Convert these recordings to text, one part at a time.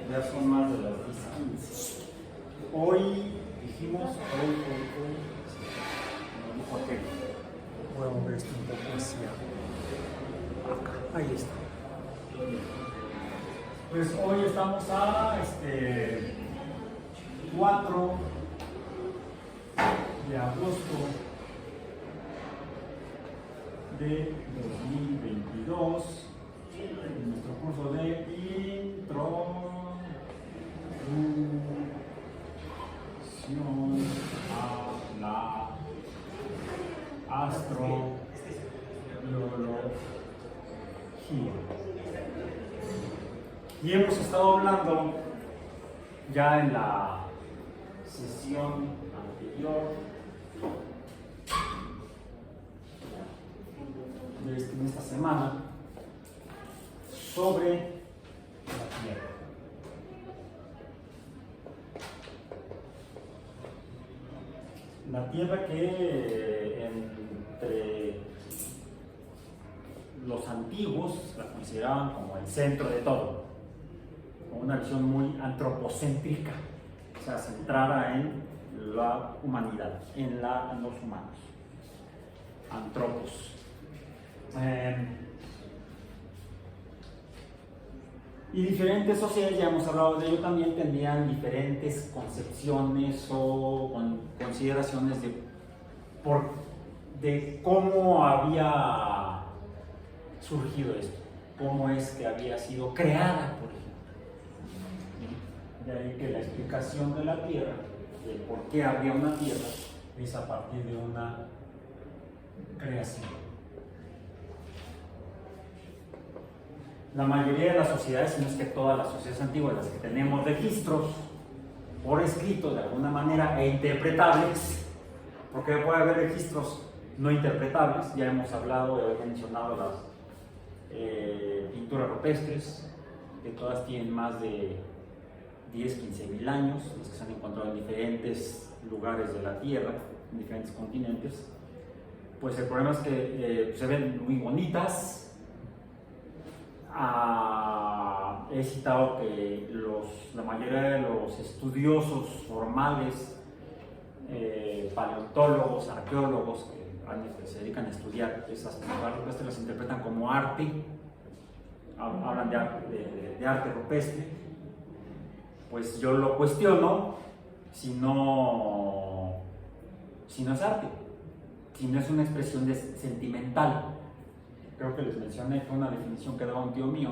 Ya son más de las 10:15. Hoy dijimos, no dijo aquel. Voy a mover esto un poco hacia acá. Ahí está. Pues hoy estamos a 4 de agosto de 2022, en nuestro curso de introducción a la astrobiología. Y hemos estado hablando ya en la sesión anterior en esta semana sobre la Tierra. La Tierra que entre los antiguos la consideraban como el centro de todo, con una visión muy antropocéntrica, o sea, centrada en la humanidad, en los humanos, antropos. Y diferentes sociedades, ya hemos hablado de ello también, tendrían diferentes concepciones o consideraciones de cómo había surgido esto, cómo es que había sido creada, por ejemplo. De ahí que la explicación de la Tierra, de por qué había una Tierra, es a partir de una creación. La mayoría de las sociedades, si no es que todas las sociedades antiguas, las que tenemos registros por escrito de alguna manera e interpretables, porque puede haber registros no interpretables, ya hemos hablado, he mencionado las pinturas rupestres, que todas tienen más de 10-15 mil años, las que se han encontrado en diferentes lugares de la Tierra, en diferentes continentes. Pues el problema es que se ven muy bonitas. He citado que la mayoría de los estudiosos formales, paleontólogos, arqueólogos que se dedican a estudiar esas pinturas rupestres, las interpretan como arte, hablan de arte rupestre. Pues yo lo cuestiono si no es arte, si no es una expresión sentimental. Creo que les mencioné que una definición que daba un tío mío,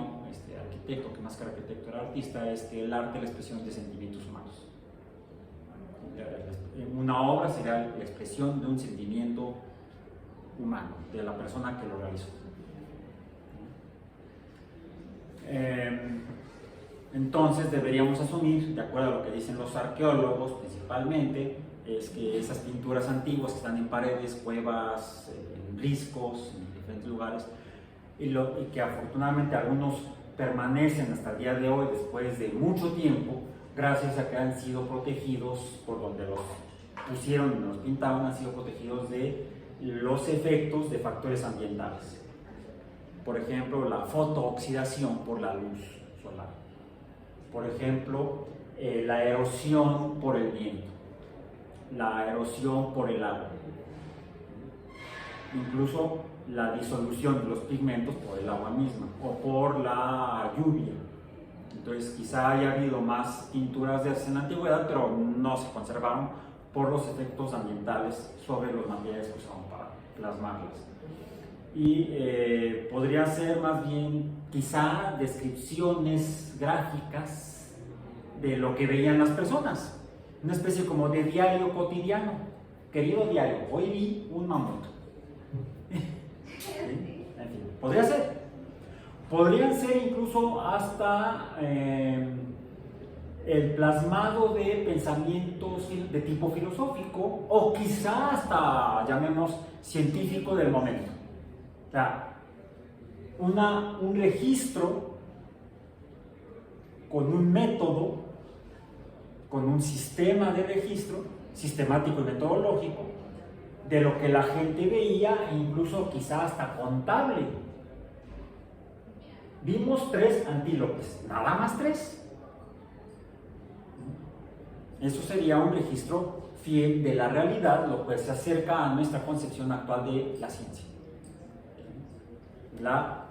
arquitecto, que más que arquitecto era artista, es que el arte es la expresión de sentimientos humanos. Una obra sería la expresión de un sentimiento humano, de la persona que lo realizó. Entonces deberíamos asumir, de acuerdo a lo que dicen los arqueólogos principalmente, es que esas pinturas antiguas que están en paredes, cuevas, en riscos, en diferentes lugares, y que afortunadamente algunos permanecen hasta el día de hoy, después de mucho tiempo, gracias a que han sido protegidos por donde los pusieron, los pintaron, han sido protegidos de los efectos de factores ambientales. Por ejemplo, la fotooxidación por la luz solar. Por ejemplo, la erosión por el viento, la erosión por el agua, incluso la disolución de los pigmentos por el agua misma o por la lluvia. Entonces quizá haya habido más pinturas de esas en la antigüedad, pero no se conservaron por los efectos ambientales sobre los materiales que usaban para plasmarlas. Y podría ser más bien quizá descripciones gráficas de lo que veían las personas, una especie como de diario cotidiano. Querido diario, hoy vi un mamut. ¿Sí? En fin, podría ser. Podrían ser incluso hasta el plasmado de pensamientos de tipo filosófico o quizá hasta, llamemos, científico del momento. O sea, un registro con un método, con un sistema de registro sistemático y metodológico de lo que la gente veía, e incluso quizá hasta contable. Vimos 3 antílopes, nada más 3. Eso sería un registro fiel de la realidad, lo cual se acerca a nuestra concepción actual de la ciencia. La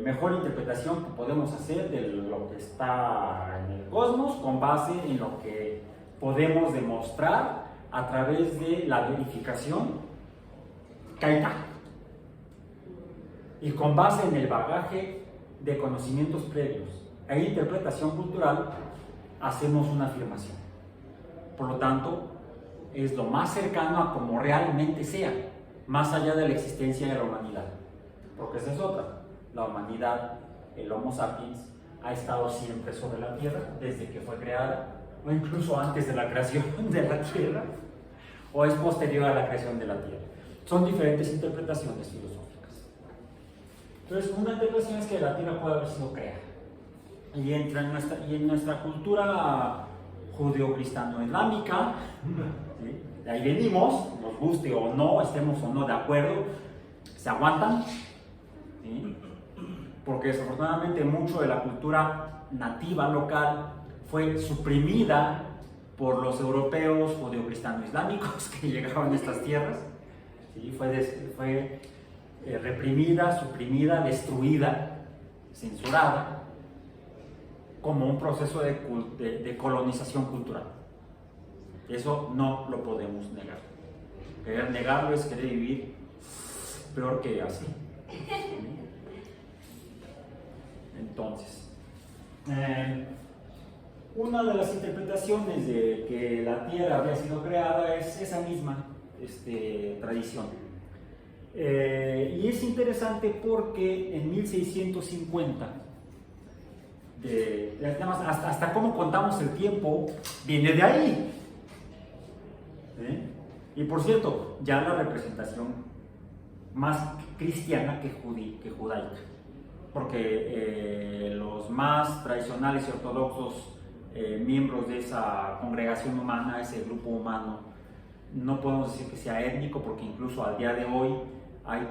mejor interpretación que podemos hacer de lo que está en el cosmos con base en lo que podemos demostrar a través de la verificación que hay acá. Y con base en el bagaje de conocimientos previos e interpretación cultural, hacemos una afirmación. Por lo tanto, es lo más cercano a como realmente sea, más allá de la existencia de la humanidad. Porque esa es otra. La humanidad, el Homo sapiens, ha estado siempre sobre la Tierra desde que fue creada, o incluso antes de la creación de la Tierra, o es posterior a la creación de la Tierra. Son diferentes interpretaciones filosóficas. Entonces, una interpretación es que la Tierra puede haber sido creada. Y en nuestra cultura judeo-cristiano-islámica, ¿sí? De ahí venimos, nos guste o no, estemos o no de acuerdo, se aguantan, ¿sí? Porque desafortunadamente mucho de la cultura nativa local fue suprimida por los europeos judeo-cristiano-islámicos que llegaron a estas tierras, ¿sí? Fue reprimida, suprimida, destruida, censurada, como un proceso de colonización cultural. Eso no lo podemos negar. Querer negarlo es querer vivir peor que así. Entonces, una de las interpretaciones de que la Tierra había sido creada es esa misma tradición. Y es interesante porque en 1650, hasta cómo contamos el tiempo, viene de ahí. ¿Sí? Y por cierto, ya la representación más cristiana que judaica, porque los más tradicionales y ortodoxos miembros de esa congregación humana, ese grupo humano, no podemos decir que sea étnico, porque incluso al día de hoy hay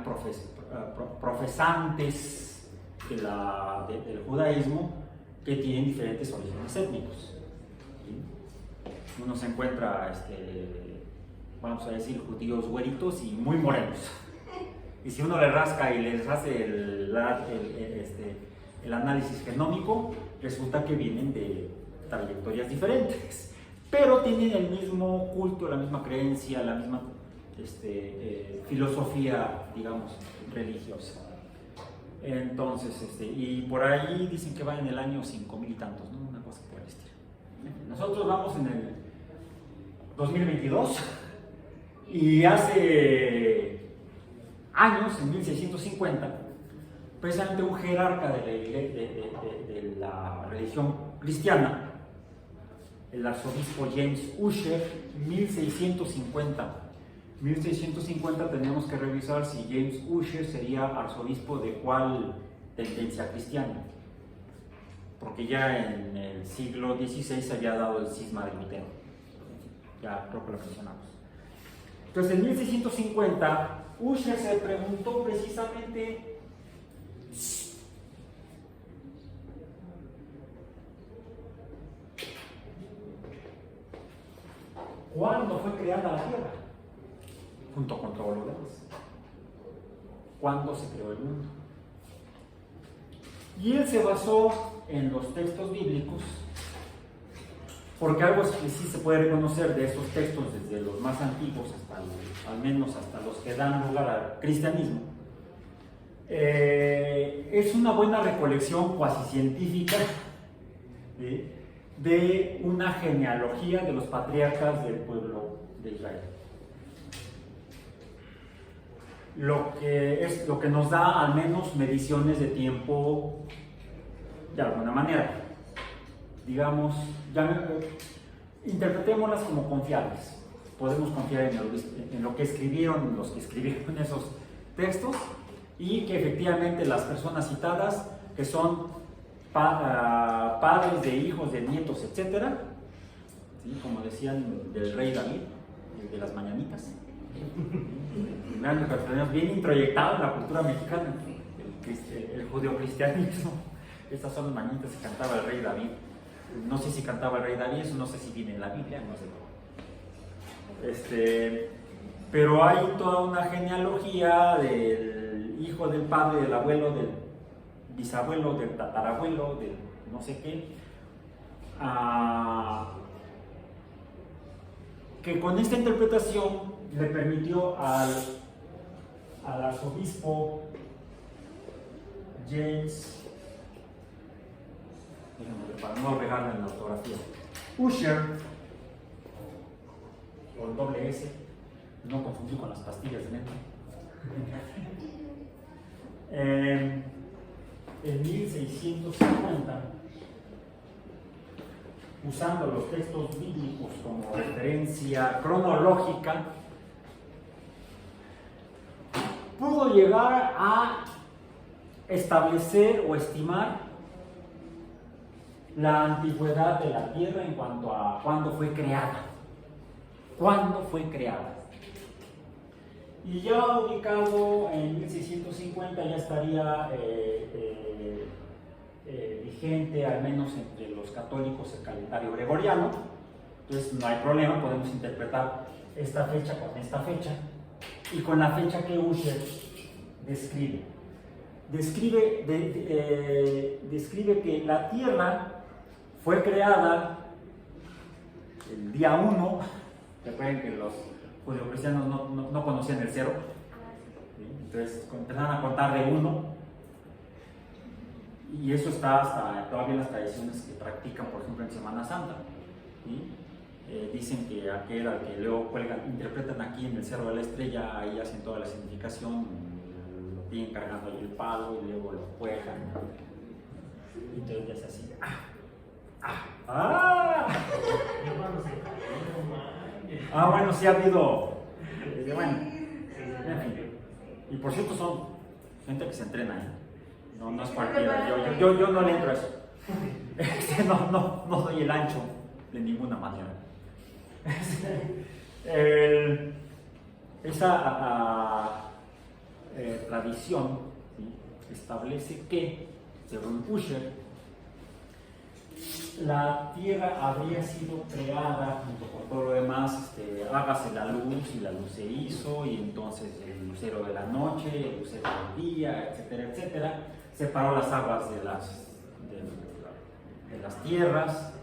profesantes del judaísmo que tienen diferentes orígenes étnicos. ¿Sí? Uno se encuentra, vamos a decir, judíos güeritos y muy morenos. Y si uno le rasca y les hace el análisis genómico, resulta que vienen de trayectorias diferentes, pero tienen el mismo culto, la misma creencia, la misma filosofía, digamos, religiosa. Entonces, y por ahí dicen que va en el año 5000 y tantos, ¿no? Una cosa por el estilo. Nosotros vamos en el 2022 y hace años, en 1650, precisamente un jerarca de la religión cristiana, el arzobispo James Ussher, 1650. 1650 tenemos que revisar si James Ussher sería arzobispo de cuál tendencia cristiana, porque ya en el siglo XVI se había dado el cisma de Lutero, ya creo que lo mencionamos. Entonces en 1650 Ussher se preguntó precisamente ¿cuándo fue creada la Tierra? Junto con todos los demás. ¿Cuándo se creó el mundo? Y él se basó en los textos bíblicos, porque algo que sí se puede reconocer de estos textos, desde los más antiguos al menos hasta los que dan lugar al cristianismo, es una buena recolección cuasi científica de una genealogía de los patriarcas del pueblo de Israel. Lo que nos da al menos mediciones de tiempo de alguna manera. Digamos, interpretémoslas como confiables. Podemos confiar en lo que escribieron los que escribieron esos textos, y que efectivamente las personas citadas, que son padres de hijos, de nietos, etc., ¿sí? Como decían del rey David, de las mañanitas, bien introyectado en la cultura mexicana, el judeocristianismo. Estas son las mañanitas que cantaba el rey David No sé si cantaba el rey David, eso no sé si viene en la Biblia, no sé. Pero hay toda una genealogía del hijo del padre, del abuelo, del bisabuelo, del tatarabuelo, del no sé qué, que con esta interpretación le permitió al arzobispo James, para no regarle en la ortografía, Ussher, con doble S, no confundir con las pastillas de neta. En 1650, usando los textos bíblicos como referencia cronológica, pudo llegar a establecer o estimar la antigüedad de la Tierra en cuanto a cuándo fue creada. ¿Cuándo fue creada? Y ya ubicado en 1650 ya estaría vigente, al menos entre los católicos, el calendario gregoriano. Entonces no hay problema, podemos interpretar esta fecha con esta fecha y con la fecha que Ussher describe. Describe que la Tierra fue creada el día 1. Recuerden que los judeocristianos no conocían el cero, ¿sí? Entonces empezaron a contar de 1, y eso está hasta todavía en las tradiciones que practican, por ejemplo, en Semana Santa, ¿sí? Dicen que aquel al que luego cuelgan, interpretan aquí en el Cerro de la Estrella, ahí hacen toda la significación, lo tienen cargando ahí el palo y luego lo cuelgan, y entonces ya es así. Bueno, sí ha habido. Bueno, en fin. Y por cierto, son gente que se entrena, ¿eh? No es cualquiera. Yo no le entro a eso. No doy el ancho de ninguna manera. Esa tradición, ¿sí?, establece que, según Ussher, la Tierra habría sido creada junto con todo lo demás, hágase la luz, y la luz se hizo, y entonces el lucero de la noche, el lucero del día, etcétera, etcétera, separó las aguas de las tierras,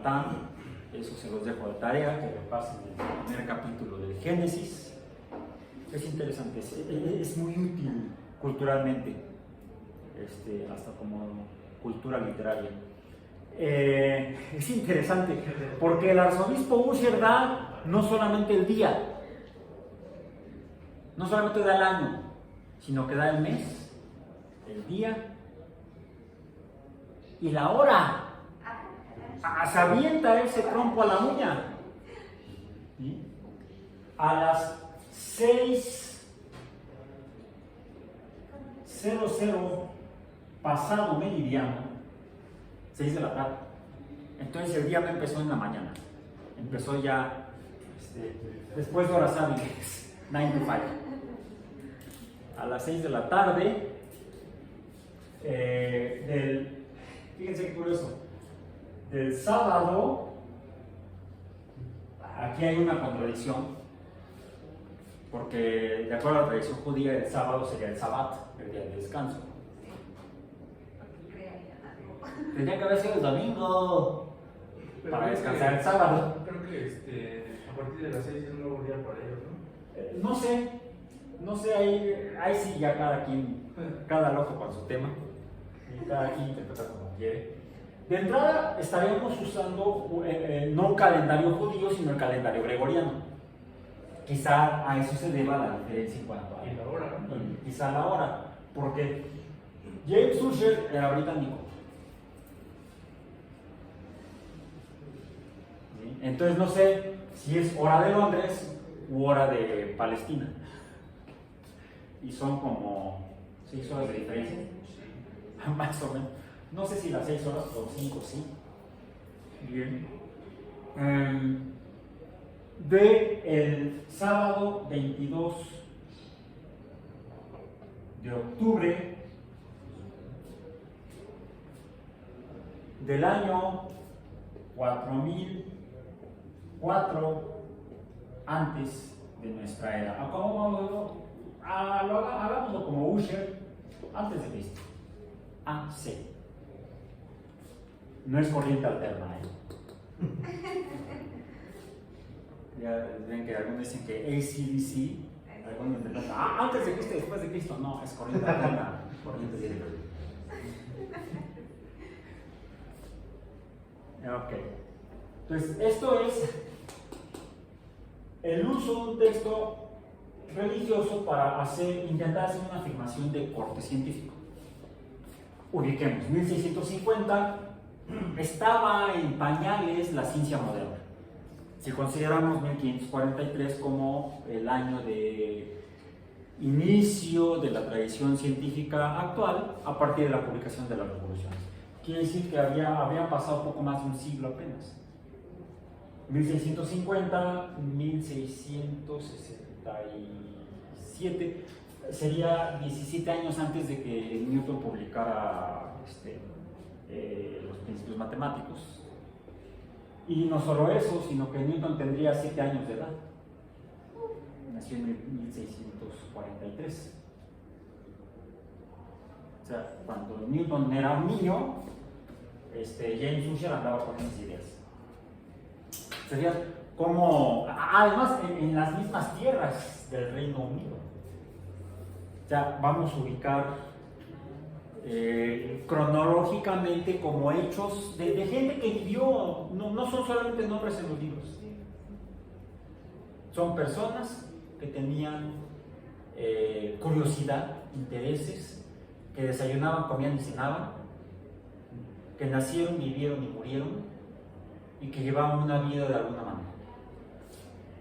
tan. Eso se los dejo de tarea, que repasen el primer capítulo del Génesis. Es interesante, es muy útil culturalmente, hasta como cultura literaria. Es interesante porque el arzobispo Ussher da no solamente el día, no solamente da el año, sino que da el mes, el día y la hora. Se avienta ese trompo a la uña, ¿sí? A las 6:00 pasado meridiano, 6 de la tarde. Entonces el día no empezó en la mañana, empezó ya después de horas hábiles, 9 to 5. A las 6 de la tarde, fíjense qué curioso, del sábado, aquí hay una contradicción, porque de acuerdo a la tradición judía, el sábado sería el Sabbat, el día de descanso. Tendría que haber sido el domingo para descansar el sábado. Creo que a partir de las 6 es un nuevo día para ellos, ¿no? No sé, ahí sí ya cada loco con su tema, y cada quien interpreta como quiere. De entrada estaríamos usando no un calendario judío, sino el calendario gregoriano. Quizá a eso se deba la diferencia en cuanto a la hora, ¿no? Quizá la hora, porque James Ussher era británico. ¿Sí? Entonces no sé si es hora de Londres u hora de Palestina. Y son como 6 horas de diferencia, más o menos. No sé si las 6 horas o 5, sí. Bien. De el sábado 22 de octubre del año 4004 antes de nuestra era. Hagámoslo como Ussher, antes de Cristo. AC. No es corriente alterna, Ya ven que algunos dicen que AC/DC, algunos dicen, antes de Cristo, después de Cristo. No, es corriente alterna, corriente directa. Ok. Entonces, esto es el uso de un texto religioso para intentar hacer una afirmación de corte científico. Ubiquemos, 1650 estaba en pañales la ciencia moderna. Si consideramos 1543 como el año de inicio de la tradición científica actual a partir de la publicación de las revoluciones. Quiere decir que había pasado poco más de un siglo apenas. 1650, 1667, sería 17 años antes de que Newton publicara los principios matemáticos. Y no solo eso, sino que Newton tendría 7 años de edad. Nació en 1643. O sea, cuando Newton era un niño, James Ussher andaba con esas ideas. Sería como, además, en las mismas tierras del Reino Unido. O sea, vamos a ubicar cronológicamente como hechos de gente que vivió, no son solamente nombres en los libros, son personas que tenían curiosidad, intereses, que desayunaban, comían y cenaban, que nacieron, vivieron y murieron, y que llevaban una vida de alguna manera.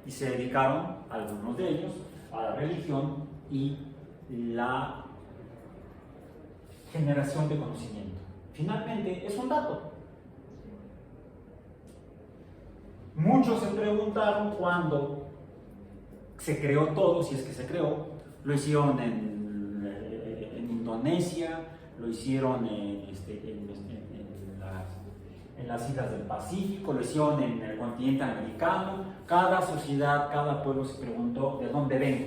Y se dedicaron, algunos de ellos, a la religión y la generación de conocimiento. Finalmente, es un dato. Muchos se preguntaron cuándo se creó todo, si es que se creó. Lo hicieron en Indonesia, lo hicieron en las islas del Pacífico, lo hicieron en el continente americano. Cada sociedad, cada pueblo se preguntó de dónde vengo,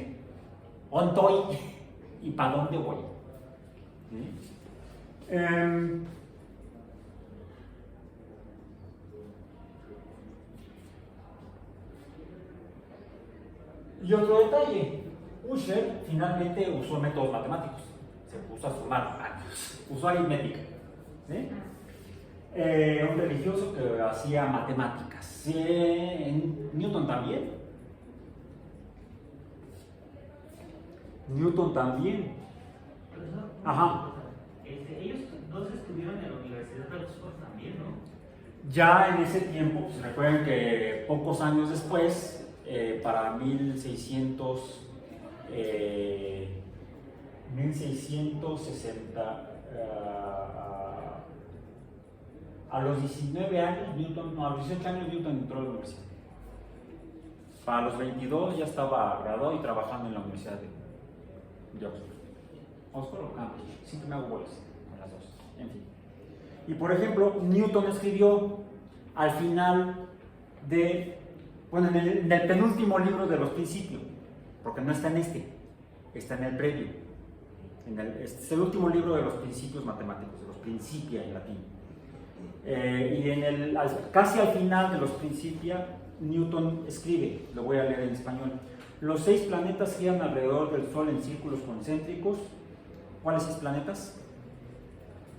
dónde estoy y para dónde voy. ¿Sí? Y otro detalle, Ussher finalmente usó métodos matemáticos, se puso a sumar, usó aritmética. ¿Sí? Un religioso que hacía matemáticas. Newton también. Newton también. Ajá. Ellos dos estuvieron en la Universidad de Oxford también, ¿no? Ya en ese tiempo, pues recuerden que pocos años después, para 1660, a los 19 años, Newton, a los 18 años Newton entró a la universidad. Para los 22 ya estaba graduado y trabajando en la Universidad de Oxford. ¿Oxford o Cambridge? Siempre me hago bolas con las dos. En fin. Y por ejemplo, Newton escribió al final en el penúltimo libro de los Principios, porque no está en está en el previo. Este es el último libro de los principios matemáticos, de los Principia en latín. Y casi al final de los Principia, Newton escribe, lo voy a leer en español: los 6 planetas giran alrededor del Sol en círculos concéntricos. ¿Cuáles 6 planetas?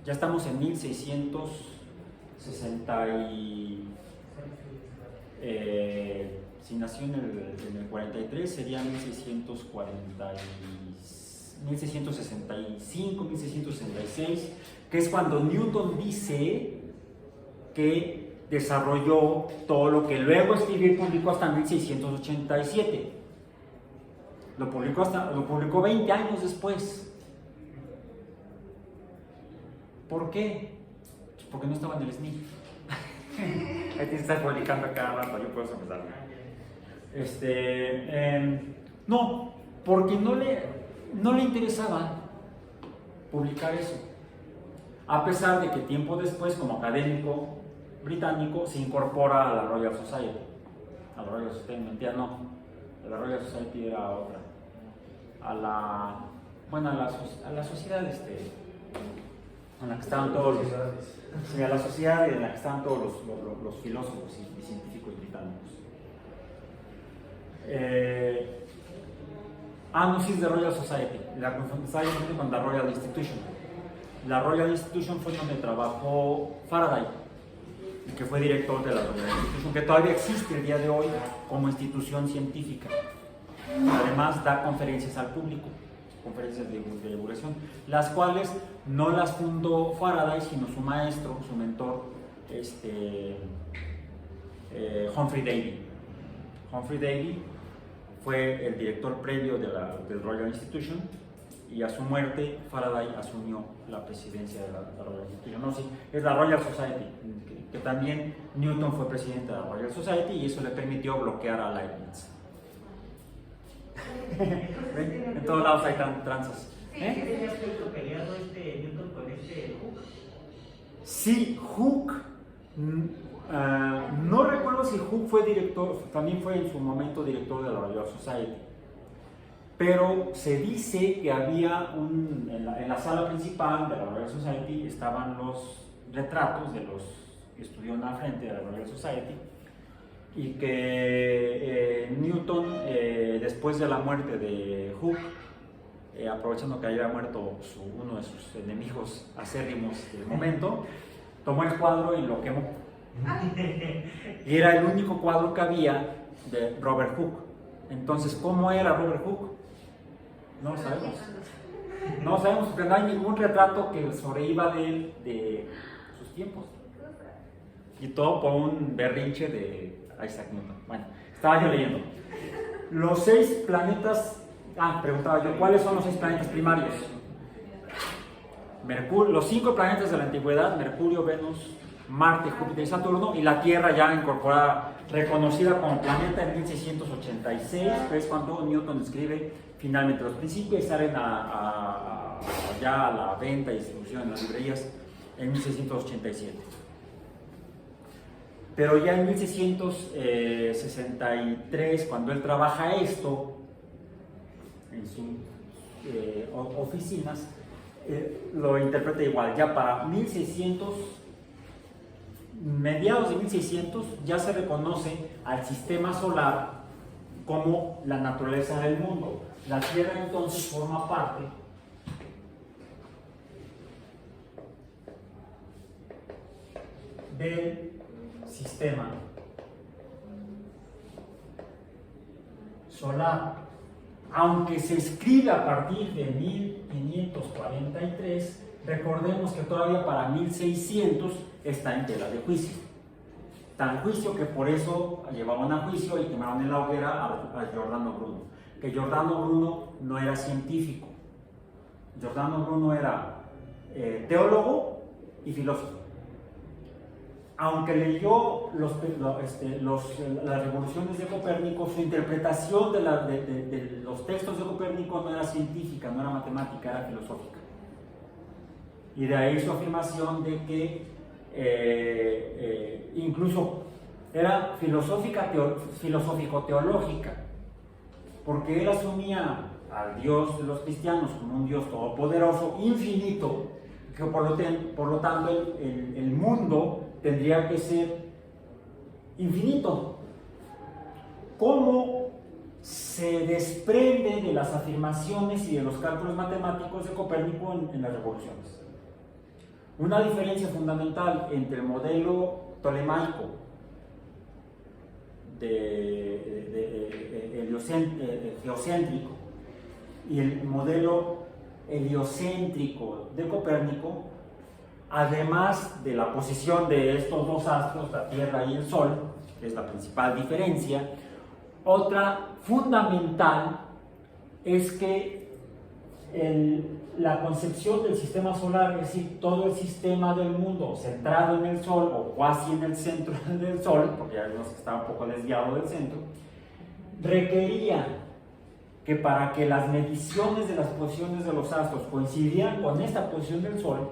Ya estamos en 1660 si nació en el 43, sería 1665, 1666, que es cuando Newton dice que desarrolló todo lo que luego escribió y publicó hasta 1687. Lo publicó 20 años después. ¿Por qué? Pues porque no estaba en el SNI. Ahí te estás publicando cada rato, yo puedo empezar. No, porque no le interesaba publicar eso. a pesar de que tiempo después, como académico británico, se incorpora a la Royal Society. A la Royal Society, mentira, no. La Royal Society era otra. A la sociedad en la que estaban todos los... Sí, a la sociedad en la que estaban todos los filósofos y científicos británicos. No, sí, es de Royal Society. Estaba confundiendo con la Royal Institution. La Royal Institution fue donde trabajó Faraday, que fue director de la Royal Institution, que todavía existe el día de hoy como institución científica. Además, da conferencias al público, conferencias de divulgación, las cuales no las fundó Faraday, sino su maestro, su mentor, Humphrey Davy. Humphrey Davy fue el director previo del Royal Institution, y a su muerte Faraday asumió la presidencia de la Royal Institution. No, sí, es la Royal Society, que también Newton fue presidente de la Royal Society, y eso le permitió bloquear a Leibniz. En todos lados hay tranzas. ¿Qué tenía peleado Newton con Hooke? Sí, Hooke. No recuerdo si Hooke fue director, también fue en su momento director de la Royal Society. Pero se dice que había en la sala principal de la Royal Society estaban los retratos de los que estuvieron al frente de la Royal Society, y que Newton, después de la muerte de Hooke, aprovechando que había muerto uno de sus enemigos acérrimos del momento, tomó el cuadro y lo quemó. Y era el único cuadro que había de Robert Hooke. Entonces, ¿cómo era Robert Hooke? No lo sabemos. No sabemos, porque no hay ningún retrato que sobreviva de él, de sus tiempos. Y todo por un berrinche de Isaac Newton. Bueno, estaba yo leyendo. Los 6 planetas... preguntaba yo, ¿cuáles son los 6 planetas primarios? Los 5 planetas de la antigüedad: Mercurio, Venus, Marte, Júpiter y Saturno, y la Tierra ya incorporada, reconocida como planeta en 1686, que es cuando Newton escribe finalmente los Principios, y salen ya a la venta y distribución en las librerías en 1687. Pero ya en 1663, cuando él trabaja esto en sus oficinas, lo interpreta igual. Ya para 1600, mediados de 1600, ya se reconoce al sistema solar como la naturaleza del mundo. La Tierra entonces forma parte del sistema solar. Aunque se escribe a partir de 1543, recordemos que todavía para 1600 está en tela de juicio. Tan juicio que por eso llevaban a juicio y quemaron en la hoguera a Giordano Bruno. Que Giordano Bruno no era científico. Giordano Bruno era teólogo y filósofo. Aunque leyó las revoluciones de Copérnico, su interpretación de los textos de Copérnico no era científica, no era matemática, era filosófica. Y de ahí su afirmación de que incluso era filosófico-teológica, porque él asumía al Dios de los cristianos como un Dios todopoderoso, infinito, que por lo tanto el mundo tendría que ser infinito. ¿Cómo se desprende de las afirmaciones y de los cálculos matemáticos de Copérnico en las revoluciones? Una diferencia fundamental entre el modelo tolemaico geocéntrico y el modelo heliocéntrico de Copérnico, además de la posición de estos dos astros, la Tierra y el Sol, que es la principal diferencia, otra fundamental es que la concepción del sistema solar, es decir, todo el sistema del mundo centrado en el Sol o casi en el centro del Sol, porque ya vimos que está un poco desviado del centro, requería que para que las mediciones de las posiciones de los astros coincidieran con esta posición del Sol,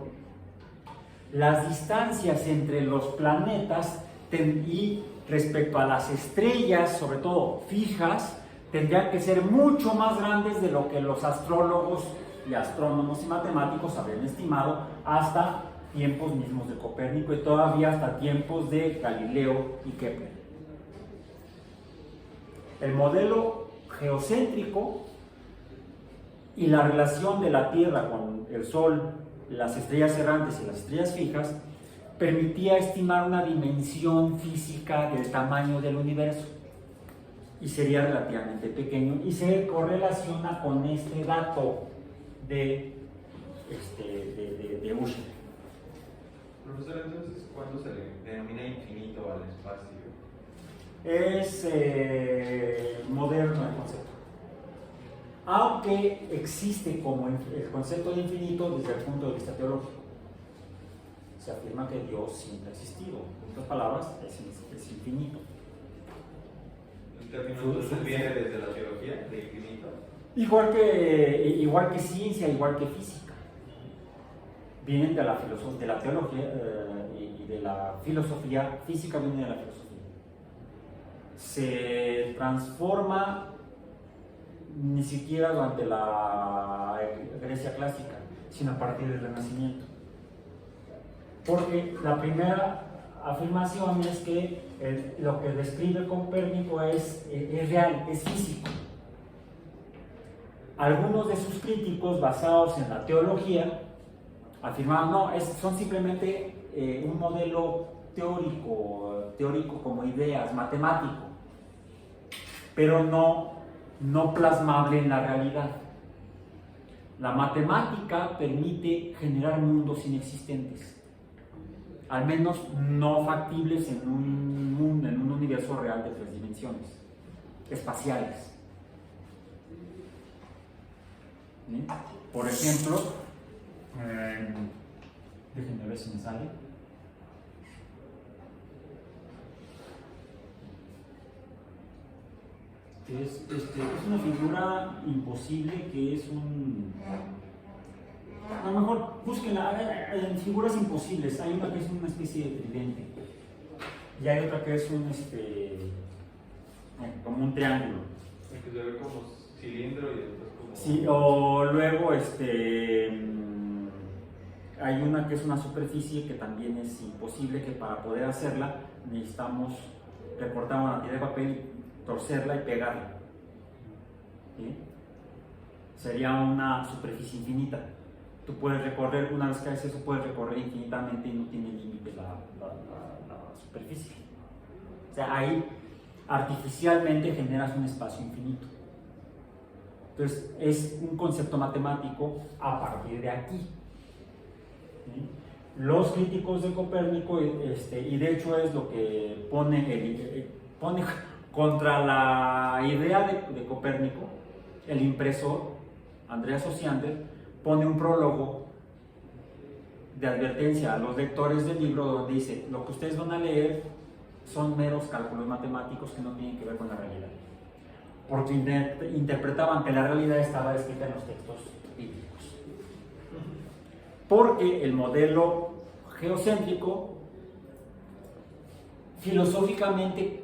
las distancias entre los planetas y respecto a las estrellas, sobre todo fijas, tendrían que ser mucho más grandes de lo que los astrólogos y astrónomos y matemáticos habían estimado hasta tiempos mismos de Copérnico y todavía hasta tiempos de Galileo y Kepler. El modelo geocéntrico y la relación de la Tierra con el Sol, las estrellas errantes y las estrellas fijas permitía estimar una dimensión física del tamaño del universo y sería relativamente pequeño y se correlaciona con este dato de Ushel. Profesor, entonces, ¿cuándo se le denomina infinito al espacio? Es moderno el concepto, aunque existe como el concepto de infinito desde el punto de vista teológico. Se afirma que Dios siempre ha existido, en otras palabras, es infinito. ¿El término entonces viene desde la teología de infinito? Igual que ciencia, igual que física. Vienen de la teología y de la filosofía. Física viene de la filosofía. Se transforma ni siquiera durante la Grecia clásica, sino a partir del Renacimiento. Porque la primera afirmación es que lo que describe Copérnico es real, es físico. Algunos de sus críticos, basados en la teología, afirmaban no, son simplemente un modelo teórico como ideas, matemático, pero no plasmable en la realidad. La matemática permite generar mundos inexistentes, al menos no factibles en un universo real de 3 dimensiones, espaciales. ¿Sí? Por ejemplo, déjenme ver si me sale. Es una figura imposible que es a lo mejor búsquenla en figuras imposibles. Hay una que es una especie de tridente y hay otra que es como un triángulo. El que se ve como cilindro y después como... Sí, o luego hay una que es una superficie que también es imposible, que para poder hacerla necesitamos recortar una tira de papel, torcerla y pegarla. ¿Sí? Sería una superficie infinita. Tú puedes recorrer, una vez que haces eso, puedes recorrer infinitamente y no tiene límite la superficie. O sea, ahí artificialmente generas un espacio infinito. Entonces, es un concepto matemático a partir de aquí. ¿Sí? Los críticos de Copérnico, y de hecho es lo que pone contra la idea de Copérnico, el impresor, Andreas Osiander, pone un prólogo de advertencia a los lectores del libro donde dice, lo que ustedes van a leer son meros cálculos matemáticos que no tienen que ver con la realidad. Porque interpretaban que la realidad estaba escrita en los textos bíblicos. Porque el modelo geocéntrico filosóficamente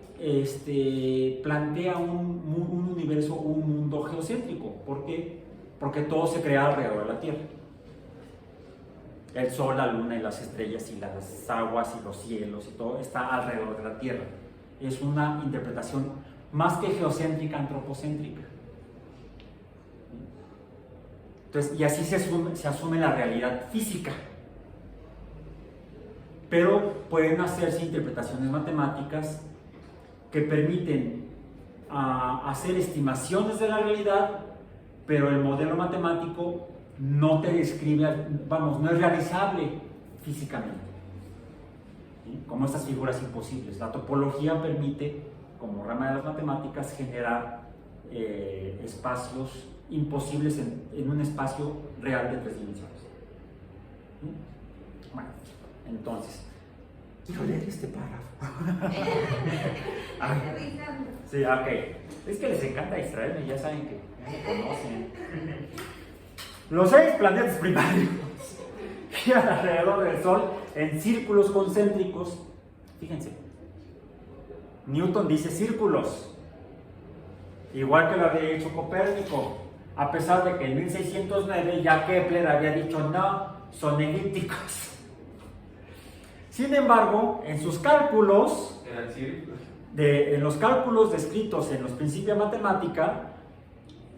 plantea un universo, un mundo geocéntrico. ¿Por qué? Porque todo se crea alrededor de la Tierra. El Sol, la Luna y las estrellas y las aguas y los cielos y todo está alrededor de la Tierra. Es una interpretación más que geocéntrica, antropocéntrica. Entonces, y así se asume la realidad física. Pero pueden hacerse interpretaciones matemáticas que permiten hacer estimaciones de la realidad, pero el modelo matemático no te describe, no es realizable físicamente. ¿Sí? Como estas figuras imposibles. La topología permite, como rama de las matemáticas, generar espacios imposibles en un espacio real de 3 dimensiones. ¿Sí? Bueno, entonces, quiero leer este párrafo. Sí, ok. Es que les encanta distraerme, ya saben que ya me conocen. Los 6 planetas primarios giran alrededor del Sol en círculos concéntricos, fíjense, Newton dice círculos, igual que lo había hecho Copérnico, a pesar de que en 1609 ya Kepler había dicho no, son elípticos. Sin embargo, en sus cálculos, en los cálculos descritos en los Principia Mathematica,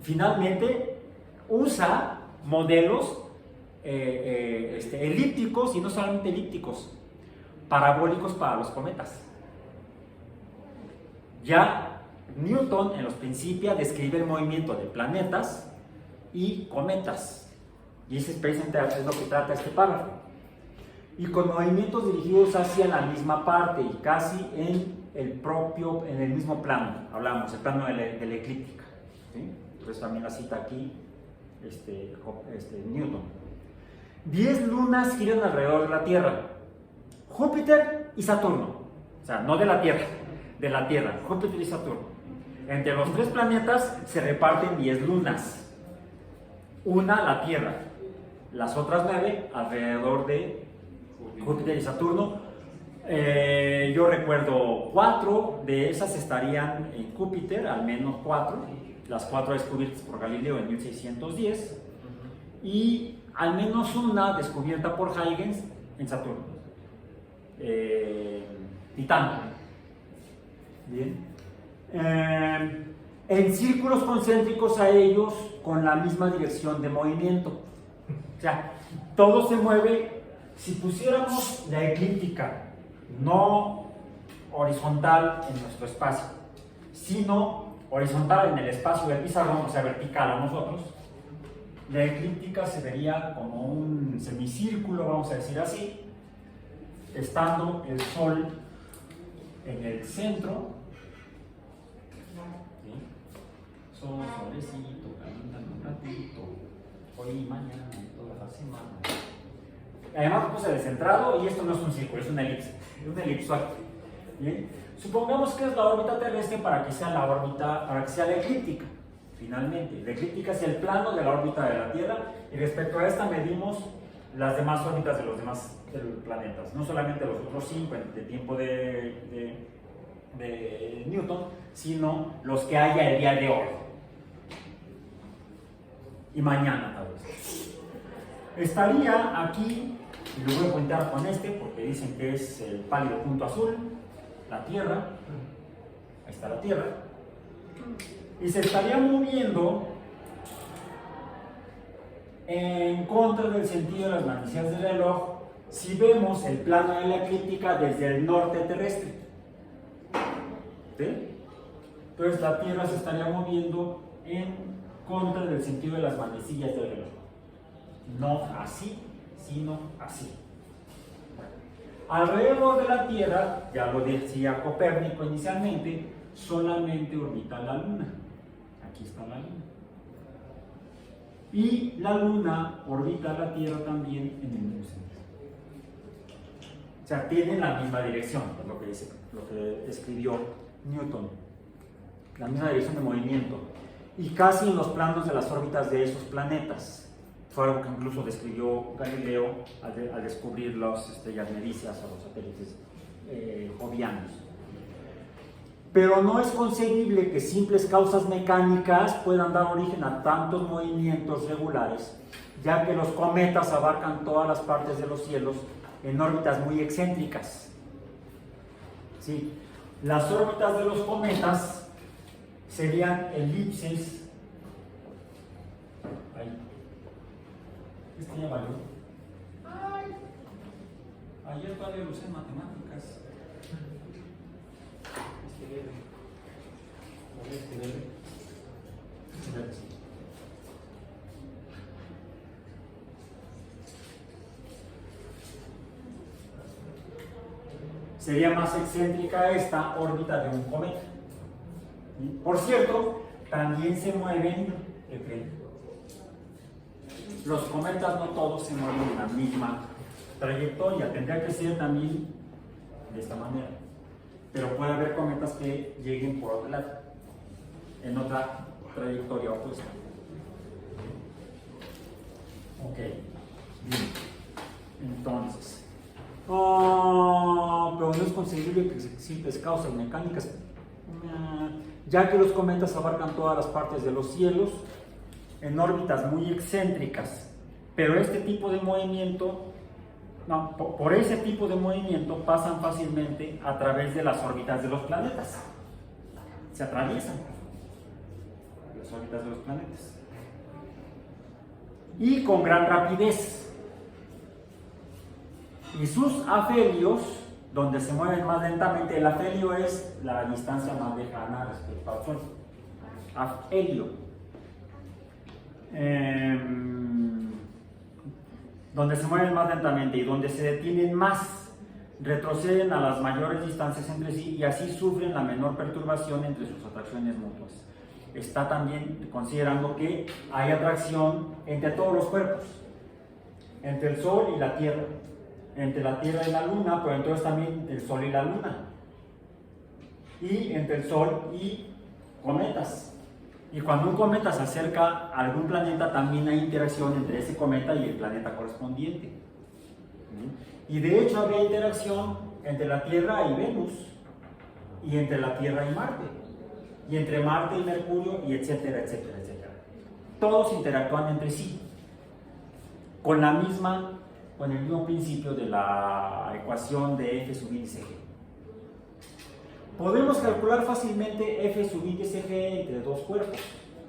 finalmente usa modelos elípticos, y no solamente elípticos, parabólicos para los cometas. Ya Newton en los Principia describe el movimiento de planetas y cometas, y ese es lo que trata este párrafo, y con movimientos dirigidos hacia la misma parte y casi en el mismo plano, hablamos, el plano de la eclíptica, ¿sí? Entonces también la cita aquí Newton. 10 lunas giran alrededor de la Tierra, Júpiter y Saturno, o sea, no de la Tierra, Júpiter y Saturno. Entre los 3 planetas se reparten 10 lunas, una la Tierra, las otras 9 alrededor de Júpiter y Saturno. Yo recuerdo 4 de esas estarían en Júpiter, al menos 4, las 4 descubiertas por Galileo en 1610, y al menos una descubierta por Huygens en Saturno, Titán. Bien. En círculos concéntricos a ellos con la misma dirección de movimiento, o sea, todo se mueve. Si pusiéramos la eclíptica no horizontal en nuestro espacio, sino horizontal en el espacio del pizarrón, o sea, vertical a nosotros, la eclíptica se vería como un semicírculo, vamos a decir así, estando el Sol en el centro. ¿Sí? Solecito, calentando un ratito, hoy y mañana, toda la semana. Además lo puse descentrado, y esto no es un círculo, es una elipse, elipsoide. ¿Bien? Supongamos que es la órbita terrestre para que sea la eclíptica, finalmente. La eclíptica es el plano de la órbita de la Tierra, y respecto a esta medimos las demás órbitas de los demás planetas, no solamente los otros 5 de tiempo de Newton, sino los que haya el día de hoy y mañana tal vez. Estaría aquí, y lo voy a pointar con porque dicen que es el pálido punto azul, la Tierra. Ahí está la Tierra, y se estaría moviendo en contra del sentido de las manecillas del reloj si vemos el plano de la eclíptica desde el norte terrestre. ¿Sí? Entonces la Tierra se estaría moviendo en contra del sentido de las manecillas del reloj, no así, sino así. Alrededor de la Tierra, ya lo decía Copérnico inicialmente, solamente orbita la Luna. Aquí está la Luna. Y la Luna orbita la Tierra también en el mismo sentido. O sea, tienen la misma dirección, es lo que escribió Newton. La misma dirección de movimiento. Y casi en los planos de las órbitas de esos planetas. Fue algo que incluso describió Galileo al descubrir las estrellas medicias o los satélites jovianos. Pero no es concebible que simples causas mecánicas puedan dar origen a tantos movimientos regulares, ya que los cometas abarcan todas las partes de los cielos en órbitas muy excéntricas. ¿Sí? Las órbitas de los cometas serían elipses. Ahí. Este ya valió. Ay. Ayer todavía lo usé en matemáticas. Sería más excéntrica esta órbita de un cometa. Por cierto, también se mueven, los cometas no todos se mueven en la misma trayectoria, tendría que ser también de esta manera, pero puede haber cometas que lleguen por otro lado, en otra trayectoria opuesta. Ok, bien. Entonces, Pero no es concebible que simples causas mecánicas, ya que los cometas abarcan todas las partes de los cielos en órbitas muy excéntricas, pero este tipo de movimiento, por ese tipo de movimiento pasan fácilmente a través de las órbitas de los planetas, se atraviesan las órbitas de los planetas y con gran rapidez. Y sus afelios, donde se mueven más lentamente, el afelio es la distancia más lejana respecto al Sol. Afelio. Donde se mueven más lentamente y donde se detienen más, retroceden a las mayores distancias entre sí y así sufren la menor perturbación entre sus atracciones mutuas. Está también considerando que hay atracción entre todos los cuerpos, entre el Sol y la Tierra, entre la Tierra y la Luna, pero entonces también entre el Sol y la Luna, y entre el Sol y cometas. Y cuando un cometa se acerca a algún planeta, también hay interacción entre ese cometa y el planeta correspondiente. Y de hecho había interacción entre la Tierra y Venus, y entre la Tierra y Marte, y entre Marte y Mercurio, y etcétera, etcétera, etcétera. Todos interactúan entre sí, con el mismo principio de la ecuación de F sub índice G. Podemos calcular fácilmente F sub índice G entre dos cuerpos.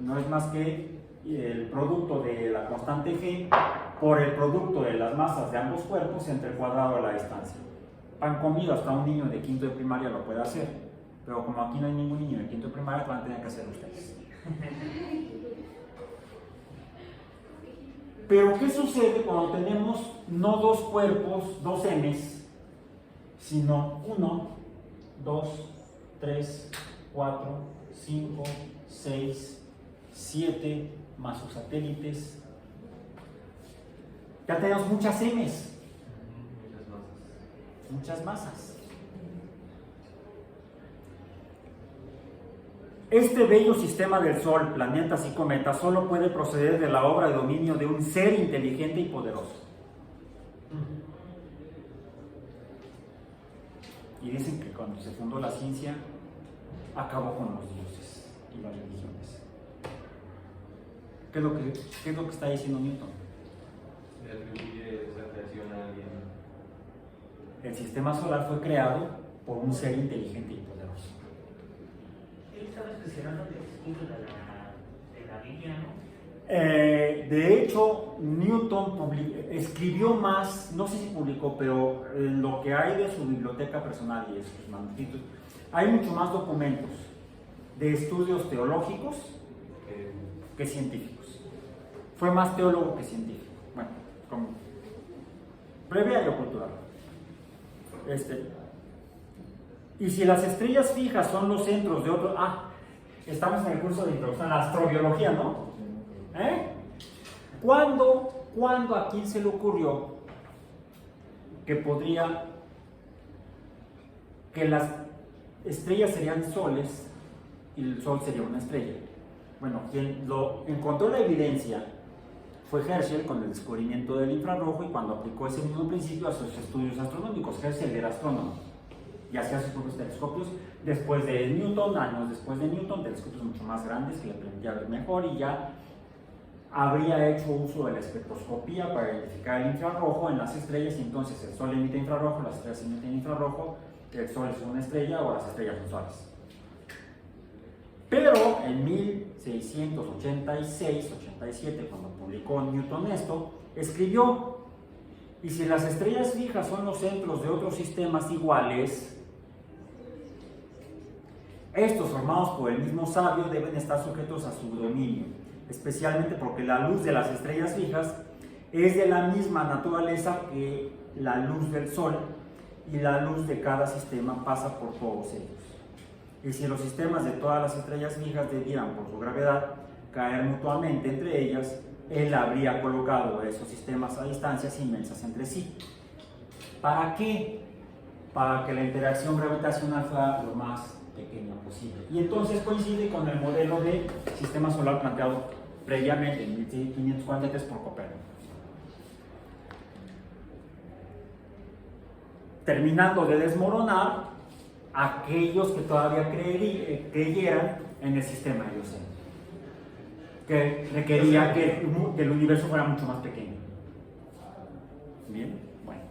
No es más que el producto de la constante G por el producto de las masas de ambos cuerpos entre el cuadrado de la distancia. Pan comido, hasta un niño de quinto de primaria lo puede hacer, pero como aquí no hay ningún niño de quinto de primaria, van a tener que hacer ustedes. Pero ¿qué sucede cuando tenemos no dos cuerpos, dos M's, sino 1, 2, 3, 4, 5, 6, 7, más sus satélites? Ya tenemos muchas M's, muchas masas. Este bello sistema del Sol, planetas y cometas solo puede proceder de la obra de dominio de un ser inteligente y poderoso. Y dicen que cuando se fundó la ciencia, acabó con los dioses y las religiones. ¿Qué es lo que está diciendo Newton? Le atribuye esa creación a alguien. El sistema solar fue creado por un ser inteligente y poderoso. Él estaba especializando el estudio de la Biblia, ¿no? De hecho, Newton escribió más, no sé si publicó, pero en lo que hay de su biblioteca personal y de sus manuscritos, hay mucho más documentos de estudios teológicos que científicos. Fue más teólogo que científico. Bueno, como breviario cultural. Y si las estrellas fijas son los centros de otro... estamos en el curso de introducción a la astrobiología, ¿no? ¿Cuándo a quién se le ocurrió que las estrellas serían soles y el Sol sería una estrella? Bueno, quien lo encontró la evidencia fue Herschel con el descubrimiento del infrarrojo y cuando aplicó ese mismo principio a sus estudios astronómicos. Herschel era astrónomo y hacía sus propios telescopios. Después de Newton, años después de Newton, telescopios mucho más grandes que le permitían ver mejor y ya habría hecho uso de la espectroscopía para identificar el infrarrojo en las estrellas y entonces el Sol emite infrarrojo, las estrellas emiten infrarrojo, el Sol es una estrella o las estrellas son soles. Pero en 1686-87, cuando publicó Newton esto, escribió: y si las estrellas fijas son los centros de otros sistemas iguales, estos formados por el mismo sabio deben estar sujetos a su dominio, especialmente porque la luz de las estrellas fijas es de la misma naturaleza que la luz del Sol y la luz de cada sistema pasa por todos ellos. Y si los sistemas de todas las estrellas fijas debieran por su gravedad caer mutuamente entre ellas, él habría colocado esos sistemas a distancias inmensas entre sí. ¿Para qué? Para que la interacción gravitacional fuera lo más pequeña posible. Y entonces coincide con el modelo de sistema solar planteado previamente en 1543 por Copérnico. terminando de desmoronar aquellos que todavía creyeran en el sistema heliocéntrico, que requería que el universo fuera mucho más pequeño. Bien, bueno.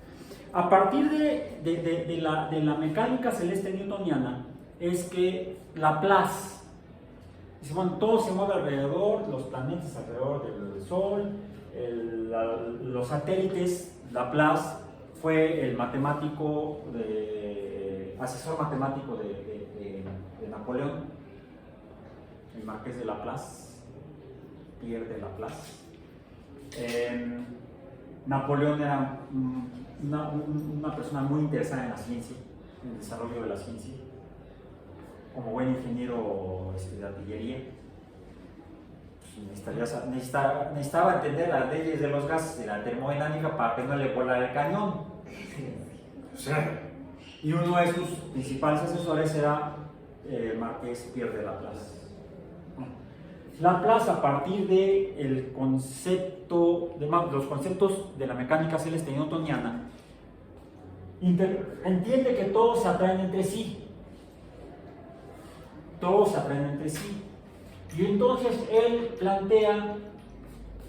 A partir de la mecánica celeste newtoniana es que Laplace dice, bueno, todo se mueve alrededor, los planetas alrededor del Sol, los satélites. Laplace fue el matemático, asesor matemático de Napoleón, el marqués de Laplace, Pierre de Laplace. Napoleón era una persona muy interesada en la ciencia, en el desarrollo de la ciencia, como buen ingeniero de artillería. Necesitaba entender las leyes de los gases, de la termodinámica, para que no le volara el cañón. O sea, y uno de sus principales asesores era el marqués Pierre de Laplace. Laplace, a partir de los conceptos de la mecánica celeste newtoniana, entiende que todos se atraen entre sí. Todos se atraen entre sí. Y entonces él plantea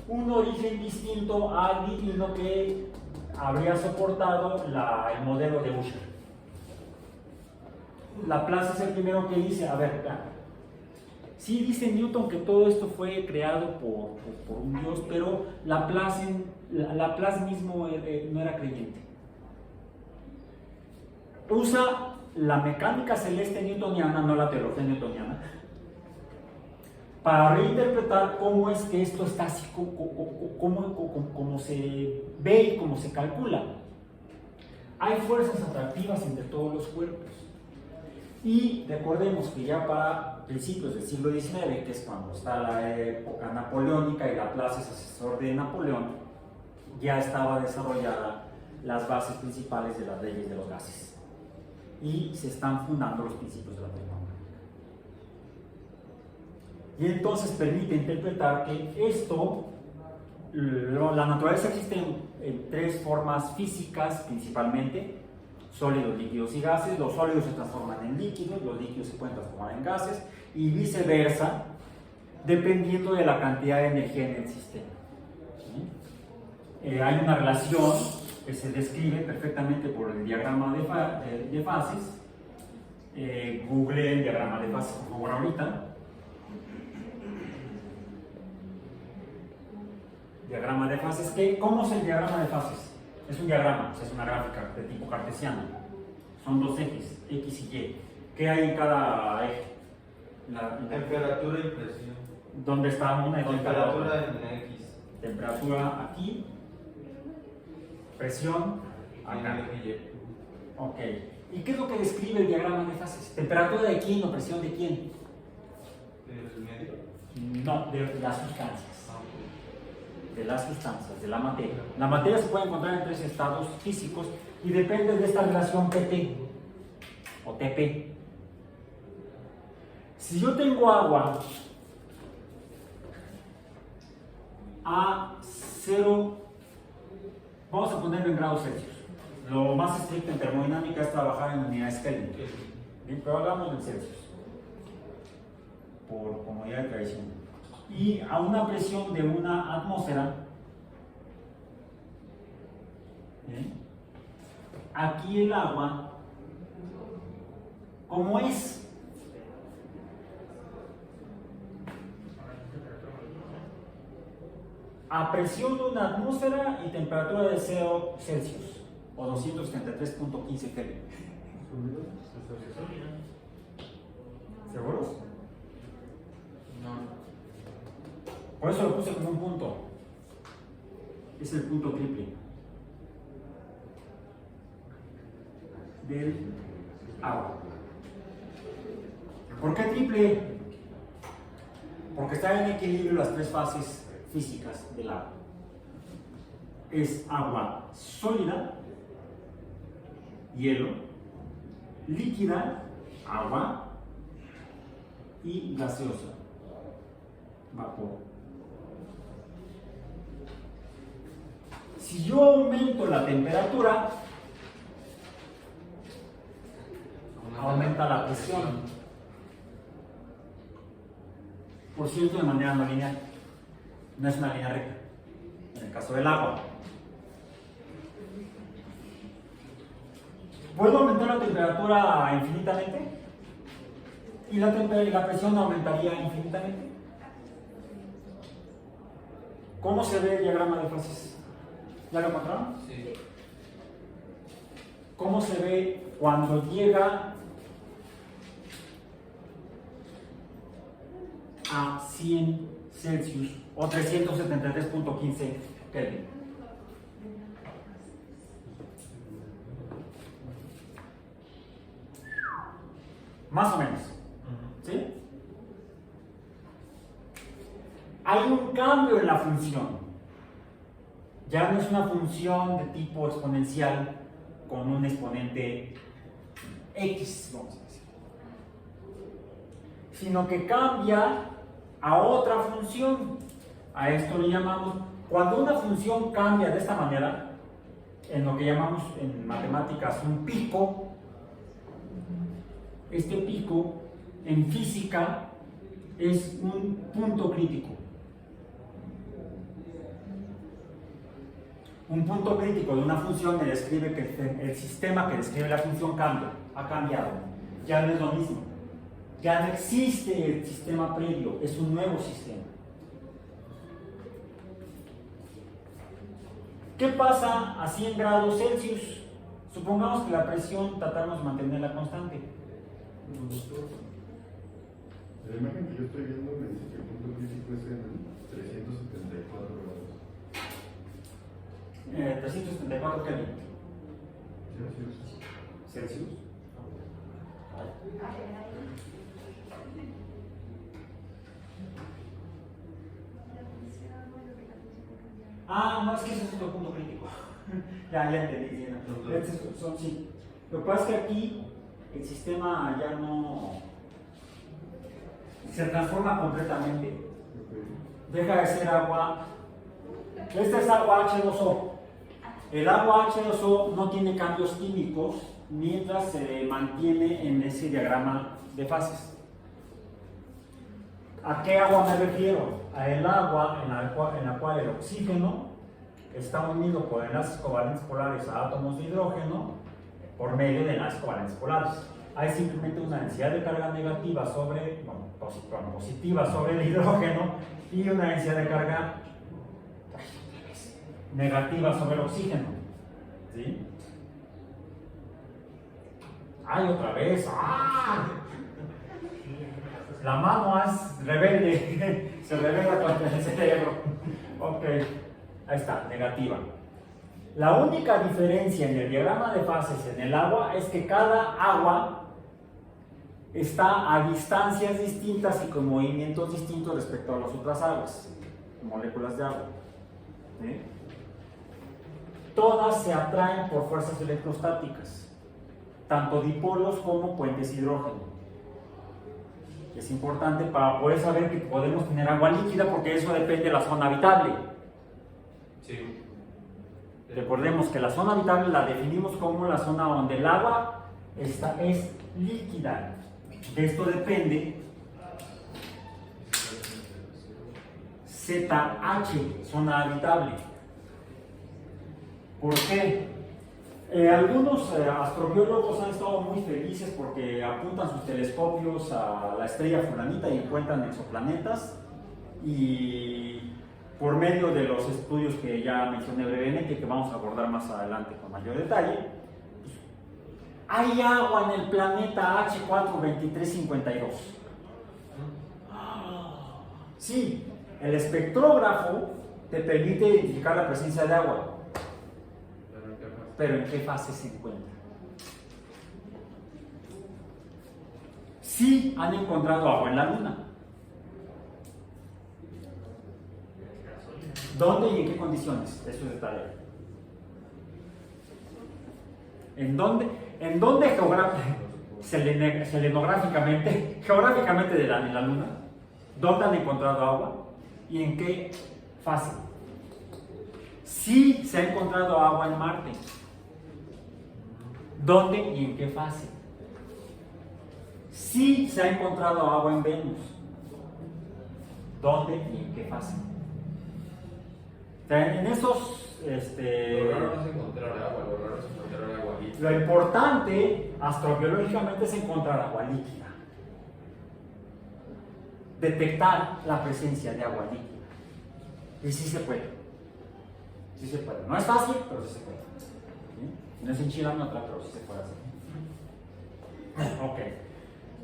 un origen distinto al divino que habría soportado el modelo de Usher. Laplace es el primero que dice, a ver, sí dice Newton que todo esto fue creado por un dios, pero Laplace mismo no era creyente. Usa la mecánica celeste newtoniana, no la teología newtoniana, para reinterpretar cómo es que esto está así, cómo se ve y cómo se calcula. Hay fuerzas atractivas entre todos los cuerpos. Y recordemos que ya para principios del siglo XIX, que es cuando está la época napoleónica y Laplace es asesor de Napoleón, ya estaba desarrollada las bases principales de las leyes de los gases. Y se están fundando los principios de la termodinámica. Y entonces permite interpretar que la naturaleza existe en tres formas físicas principalmente: sólidos, líquidos y gases. Los sólidos se transforman en líquidos, los líquidos se pueden transformar en gases, y viceversa, dependiendo de la cantidad de energía en el sistema. ¿Sí? Hay una relación que se describe perfectamente por el diagrama de fases. Google el diagrama de fases, por favor, ahorita. Diagrama de fases. ¿Cómo es el diagrama de fases? Es un diagrama, es una gráfica de tipo cartesiano. Son dos ejes, X y Y. ¿Qué hay en cada eje? Temperatura y presión. ¿Dónde está una? Temperatura en X. Temperatura aquí. Presión acá. Ok. ¿Y qué es lo que describe el diagrama de fases? ¿Temperatura de quién o presión de quién? ¿Del medio? No, de las sustancias. De las sustancias, de la materia. La materia se puede encontrar en tres estados físicos y depende de esta relación PT o TP. Si yo tengo agua a 0, vamos a ponerlo en grados Celsius. Lo más estricto en termodinámica es trabajar en unidades Kelvin. Bien, pero hagamos en Celsius, por comodidad de tradición. Y a una presión de una atmósfera, aquí el agua, ¿cómo es? A presión de una atmósfera y temperatura de 0 Celsius o 233.15 Kelvin. ¿Seguros? No. Por eso lo puse como un punto. Es el punto triple del agua. ¿Por qué triple? Porque están en equilibrio las tres fases físicas del agua. Es agua sólida, hielo, líquida, agua, y gaseosa, vapor. Si yo aumento la temperatura, aumenta la presión. Por cierto, de manera no lineal. No es una línea recta. En el caso del agua. ¿Puedo aumentar la temperatura infinitamente? ¿Y la presión aumentaría infinitamente? ¿Cómo se ve el diagrama de fases? ¿Ya lo encontraron? Sí. ¿Cómo se ve cuando llega a 100 Celsius o 373.15 Kelvin? Más o menos. ¿Sí? Hay un cambio en la función. Ya no es una función de tipo exponencial con un exponente X, vamos a decir, sino que cambia a otra función. A esto le llamamos, cuando una función cambia de esta manera, en lo que llamamos en matemáticas un pico, este pico en física es un punto crítico. Un punto crítico de una función me describe que el sistema que describe la función cambia, ha cambiado, ya no es lo mismo, ya no existe el sistema previo, es un nuevo sistema. ¿Qué pasa a 100 grados Celsius? Supongamos que la presión tratamos de mantenerla constante. La imagen que yo estoy viendo me dice que el punto crítico es en 374 grados. 374 Kelvin. Celsius. Celsius. Ah, no, es que ese es otro punto crítico. ya entendí. Sí. Lo que pasa es que aquí el sistema ya no se transforma completamente. Deja de ser agua. Esta es agua H2O. El agua H2O no tiene cambios químicos mientras se mantiene en ese diagrama de fases. ¿A qué agua me refiero? A el agua en la cual el oxígeno está unido por enlaces covalentes polares a átomos de hidrógeno por medio de enlaces covalentes polares. Hay simplemente una densidad de carga negativa sobre, positiva sobre el hidrógeno y una densidad de carga negativa sobre el oxígeno. ¿Sí? ¡Ay, otra vez! ¡Ah! La mano es rebelde, se revela contra el cerebro. Ok, ahí está, negativa. La única diferencia en el diagrama de fases en el agua es que cada agua está a distancias distintas y con movimientos distintos respecto a las otras aguas, moléculas de agua. ¿Sí? Todas se atraen por fuerzas electrostáticas, tanto dipolos como puentes hidrógeno. Es importante para poder saber que podemos tener agua líquida porque eso depende de la zona habitable. Sí. Recordemos que la zona habitable la definimos como la zona donde el agua es líquida. De esto depende ZH, zona habitable. ¿Por qué? Algunos astrobiólogos han estado muy felices porque apuntan sus telescopios a la estrella fulanita y encuentran exoplanetas, y por medio de los estudios que ya mencioné brevemente, que vamos a abordar más adelante con mayor detalle, hay agua en el planeta H42352. Sí, el espectrógrafo te permite identificar la presencia de agua. Pero ¿en qué fase se encuentra? Sí han encontrado agua en la Luna. ¿Dónde y en qué condiciones? Eso es de tarea. ¿En dónde geográficamente en la Luna? ¿Dónde han encontrado agua? ¿Y en qué fase? Sí se ha encontrado agua en Marte. ¿Dónde y en qué fase? Sí se ha encontrado agua en Venus. ¿Dónde y en qué fase? O sea, en esos... Lo raro no es encontrar agua, lo raro es encontrar agua líquida. Lo importante astrobiológicamente es encontrar agua líquida. Detectar la presencia de agua líquida. Y sí se puede. Sí se puede. No es fácil, pero sí se puede. ¿Sí? No es en Chile, no, pero sí se puede hacer. Ok.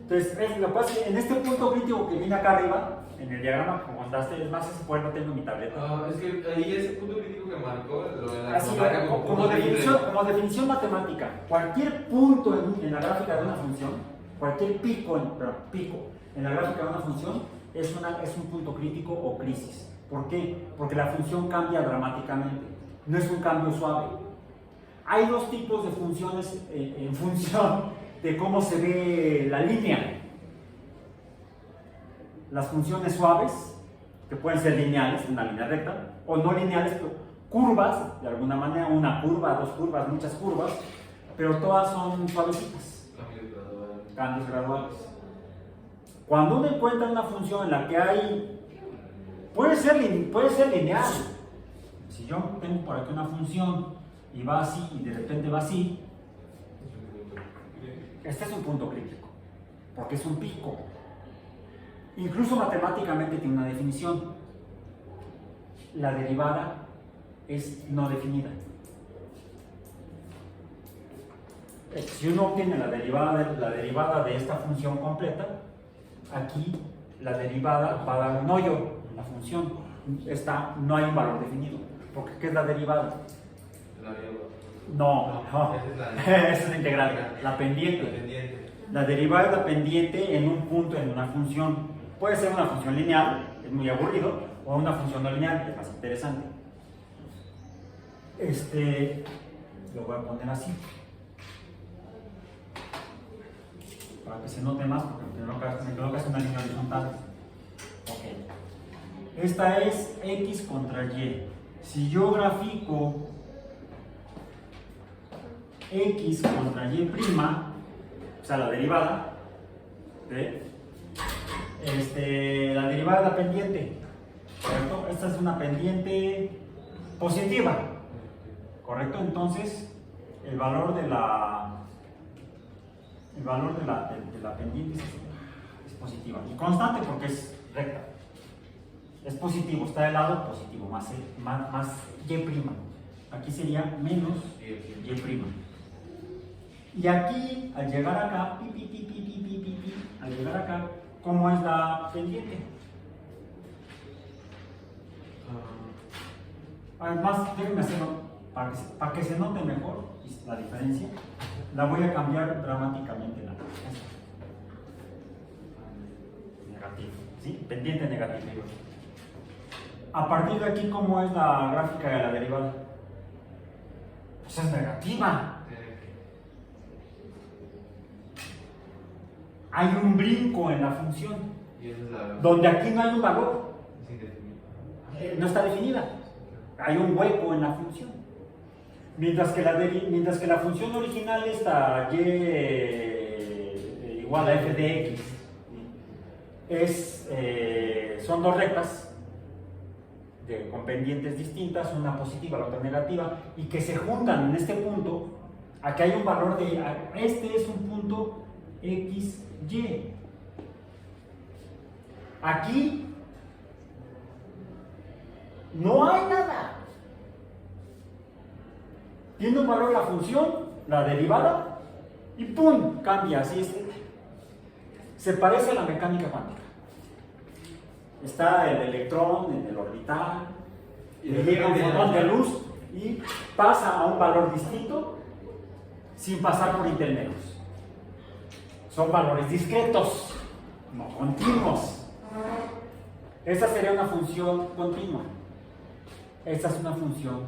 Entonces, lo que pasa es que en este punto crítico que viene acá arriba, en el diagrama que contaste, es más, ese poder no tengo mi tableta. Es que ahí ese punto crítico que marcó, lo de la Así, marca como definición matemática, cualquier punto en la gráfica de una función, cualquier pico en la gráfica de una función es un punto crítico o crisis. ¿Por qué? Porque la función cambia dramáticamente, no es un cambio suave. Hay dos tipos de funciones en función de cómo se ve la línea. Las funciones suaves, que pueden ser lineales, una línea recta, o no lineales, pero curvas, de alguna manera, una curva, dos curvas, muchas curvas, pero todas son suavecitas, cambios graduales. Cuando uno encuentra una función en la que hay, puede ser lineal. Si yo tengo por aquí una función y va así y de repente va así, este es un punto crítico, porque es un pico. Incluso matemáticamente tiene una definición. La derivada es no definida. Si uno obtiene la derivada de esta función completa, aquí la derivada va a dar un hoyo en la función. No hay un valor definido. Porque ¿qué es la derivada? No. Esa es la integral, la pendiente. La derivada es la pendiente en un punto en una función. Puede ser una función lineal, es muy aburrido, o una función no lineal, es más interesante. Lo voy a poner así, para que se note más, porque me creo que es una línea horizontal. Ok. Esta es X contra Y. Si yo grafico X contra Y', o sea, la derivada, ¿sí? La derivada de la pendiente, ¿correcto? Esta es una pendiente positiva, ¿correcto? Entonces, el valor de la pendiente es positiva y constante porque es recta. Es positivo, está del lado positivo, más Y'. Aquí sería menos Y'. Y aquí, al llegar acá, al llegar acá, ¿cómo es la pendiente? Además, déjenme hacerlo para que se note mejor la diferencia. La voy a cambiar dramáticamente. Negativo, ¿sí? Pendiente negativo. A partir de aquí, ¿cómo es la gráfica de la derivada? Pues es negativa. Hay un brinco en la función, donde aquí no hay un valor, no está definida, hay un hueco en la función. Mientras que la función original está y igual a f de x, son dos rectas con pendientes distintas, una positiva, la otra negativa, y que se juntan en este punto. Aquí hay un valor este es un punto X, Y. Aquí no hay nada. Tiene un valor la función, la derivada, y ¡pum! Cambia. Así se parece a la mecánica cuántica. Está el electrón en el orbital, y le llega un fotón de luz y pasa a un valor distinto sin pasar por intermedios. Son valores discretos, no continuos. Esta sería una función continua. Esta es una función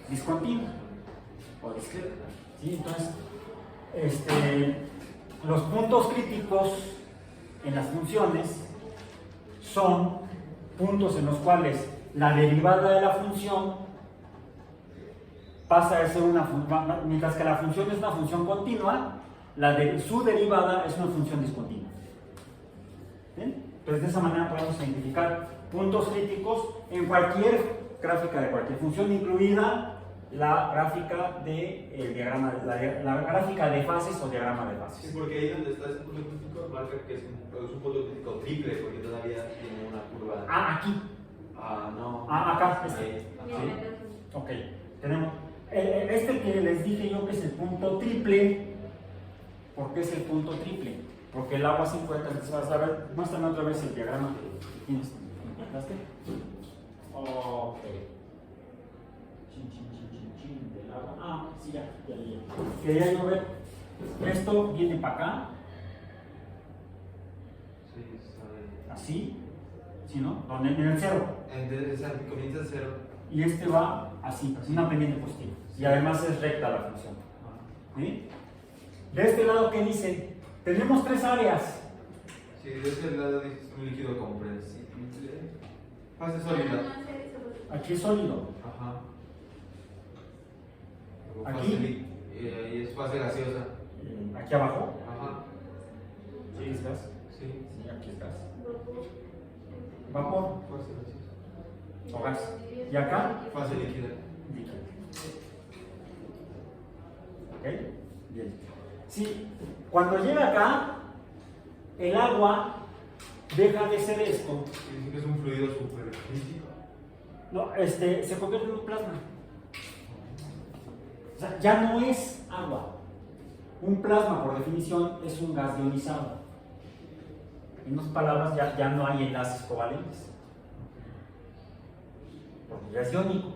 discontinua o discreta. ¿Sí? Entonces, los puntos críticos en las funciones son puntos en los cuales la derivada de la función pasa a ser mientras que la función es una función continua, su derivada es una función discontinua. ¿Bien? Entonces de esa manera podemos identificar puntos críticos en cualquier gráfica de cualquier función, incluida la gráfica de diagrama, la gráfica de fases o diagrama de fases. Sí, porque ahí donde está ese punto crítico marca que es un punto crítico triple, porque todavía tiene una curva. Ah, aquí. No. Acá. Ahí. ¿Sí? Ok. Tenemos este que les dije yo que es el punto triple. ¿Por qué es el punto triple? Porque el agua se encuentra. A ver, muéstrame otra vez el diagrama que tienes. ¿Encontraste? Ok. Chin del agua. Sí, ya. Quería yo ver. Esto viene para acá. Sí, está bien. Así. ¿Sí, no? En el cero. Entonces comienza en cero. Y este va así, una pendiente positiva. Y además es recta la función. ¿Sí? De este lado, ¿qué dice? Tenemos tres áreas. Sí, de ese lado dice un líquido comprensible. Fase sólida. Aquí es sólido. Ajá. Luego Aquí. Y es fase gaseosa. Aquí abajo. Ajá. Sí, es gas. Sí. Sí, aquí es gas. Vapor Fase gaseosa. o gas. Y acá, Fase líquida. líquido. ¿Ok? Bien. Sí, cuando llega acá, el agua deja de ser esto. Dice que es un fluido súper crítico. No, se convierte en un plasma. O sea, ya no es agua. Un plasma, por definición, es un gas ionizado. En otras palabras, ya no hay enlaces covalentes. Porque ya es iónico.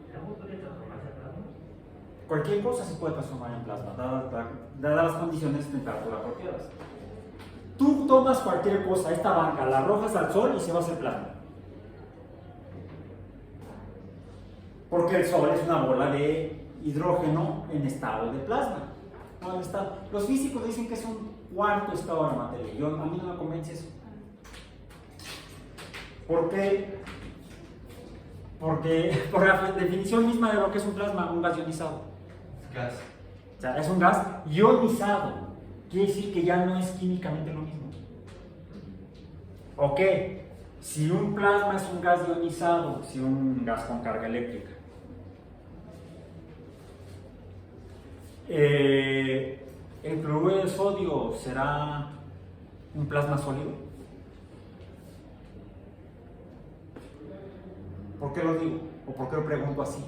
¿El agua puede transformarse en plasma? Cualquier cosa se puede transformar en plasma, dadas las condiciones de temperatura apropiadas. Tú tomas cualquier cosa, esta banca, la arrojas al sol y se va a hacer plasma. Porque el sol es una bola de hidrógeno en estado de plasma. No, los físicos dicen que es un cuarto estado de la materia. A mí no me convence eso. ¿Por qué? Porque por la definición misma de lo que es un plasma, un gas ionizado. Gas. O sea, es un gas ionizado. Quiere decir que ya no es químicamente lo mismo. Ok, si un plasma es un gas ionizado, si un gas con carga eléctrica, ¿el cloruro de sodio será un plasma sólido? ¿Por qué lo digo? ¿O por qué lo pregunto así?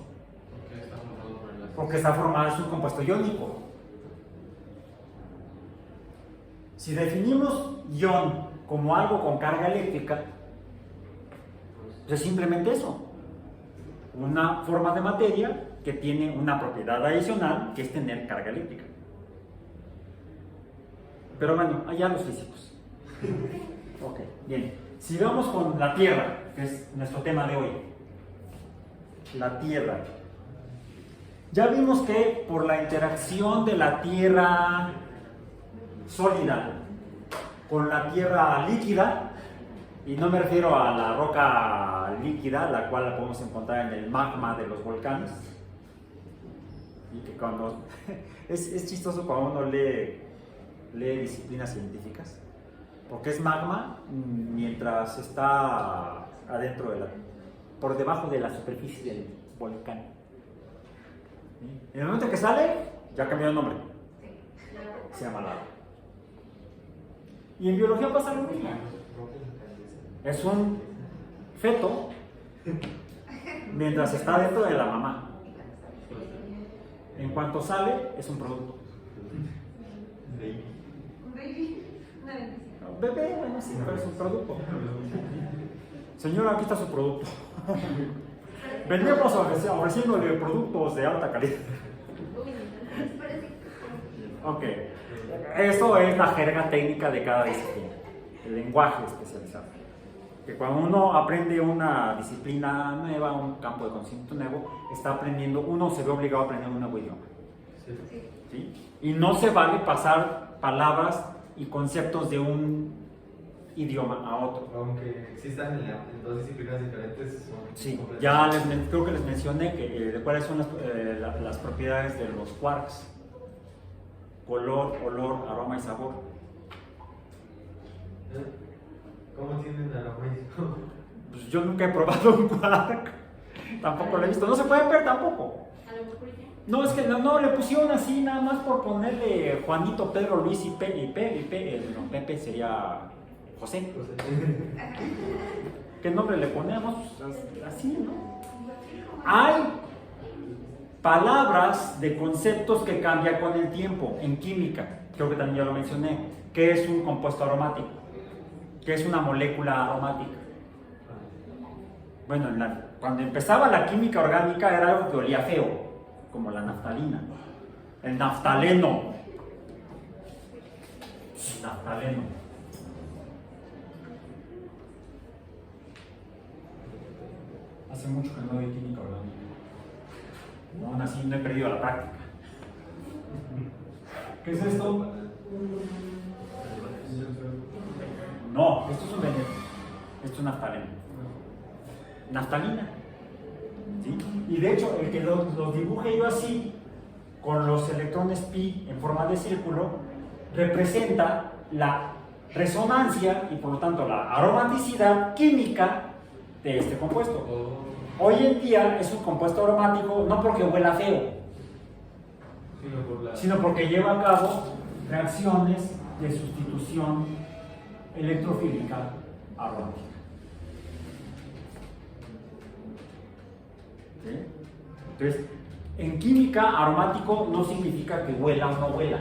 Porque está formado por el Porque está formado, es un compuesto iónico. Si definimos ion como algo con carga eléctrica, pues es simplemente eso. Una forma de materia que tiene una propiedad adicional, que es tener carga eléctrica. Pero bueno, allá los físicos. Ok, bien. Sigamos con la Tierra, que es nuestro tema de hoy. La Tierra. Ya vimos que por la interacción de la Tierra sólida con la Tierra líquida, y no me refiero a la roca líquida, la cual la podemos encontrar en el magma de los volcanes, y que cuando es chistoso cuando uno lee disciplinas científicas, porque es magma mientras está adentro por debajo de la superficie del volcán. ¿Sí? En el momento que sale, ya cambió el nombre, se llama lava. Y en biología pasa lo mismo. Es un feto mientras está dentro de la mamá. En cuanto sale, es un producto. Bebé, bueno, sí, pero es un producto. Señora, aquí está su producto. Venimos ofreciéndole productos de alta calidad. Ok, eso es la jerga técnica de cada disciplina, el lenguaje especializado. Que cuando uno aprende una disciplina nueva, un campo de conocimiento nuevo, uno se ve obligado a aprender un nuevo idioma. ¿Sí? Y no se vale pasar palabras y conceptos de un idioma a otro. Aunque existan en dos disciplinas diferentes. Sí, ya creo que les mencioné cuáles son las propiedades de los quarks. color, olor, aroma y sabor. ¿Cómo tienen aroma y sabor? Pues yo nunca he probado un quark, tampoco lo he visto, no se puede ver tampoco. A lo mejor ya. No, es que no, le pusieron así nada más por ponerle Juanito, Pedro, Luis y Pepe sería José. ¿Qué nombre le ponemos? Pues, así, ¿no? Hay palabras de conceptos que cambian con el tiempo en química, creo que también ya lo mencioné, que es un compuesto aromático, que es una molécula aromática. Bueno, cuando empezaba la química orgánica era algo que olía feo, como la naftalina, el naftaleno. Naftaleno. Hace mucho que no doy química orgánica. No, aún así no he perdido la práctica. ¿Qué es esto? No, esto es un veneno. Esto es naftaleno. Naftalina. ¿Sí? Y de hecho, el que los dibuje yo así, con los electrones pi en forma de círculo, representa la resonancia y por lo tanto la aromaticidad química de este compuesto. Hoy en día es un compuesto aromático no porque huela feo, sino porque lleva a cabo reacciones de sustitución electrofílica aromática. ¿Sí? Entonces, en química, aromático no significa que huela o no huela,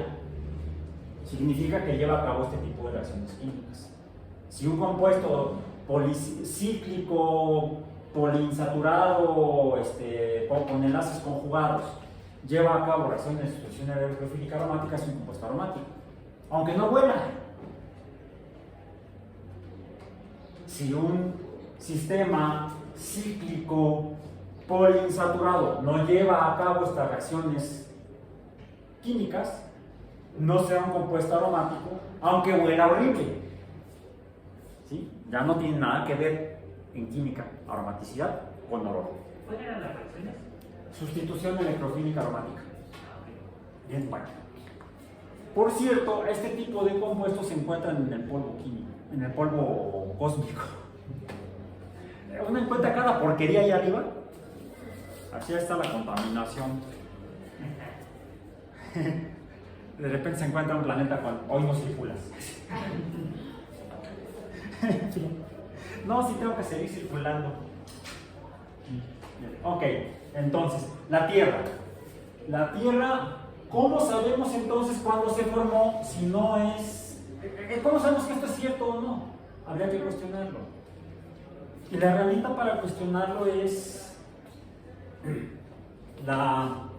significa que lleva a cabo este tipo de reacciones químicas. Si un compuesto policíclico, poliinsaturado, con enlaces conjugados, lleva a cabo reacciones de sustitución electrofílica aromática, es un compuesto aromático, aunque no huela. Si un sistema cíclico poliinsaturado no lleva a cabo estas reacciones químicas, no será un compuesto aromático, aunque huela horrible. ¿Sí? Ya no tiene nada que ver en química aromaticidad con olor. ¿Cuáles eran las reacciones? Sustitución electrofílica aromática. Bien, bueno. Por cierto, este tipo de compuestos se encuentran en el polvo químico, en el polvo cósmico. Uno encuentra cada porquería ahí arriba. Aquí está la contaminación. De repente se encuentra un planeta con hoy no circulas. No, sí tengo que seguir circulando. Ok, entonces, la Tierra. La Tierra, ¿cómo sabemos entonces cuándo se formó si no es... ¿Cómo sabemos que esto es cierto o no? Habría que cuestionarlo. Y la herramienta para cuestionarlo es la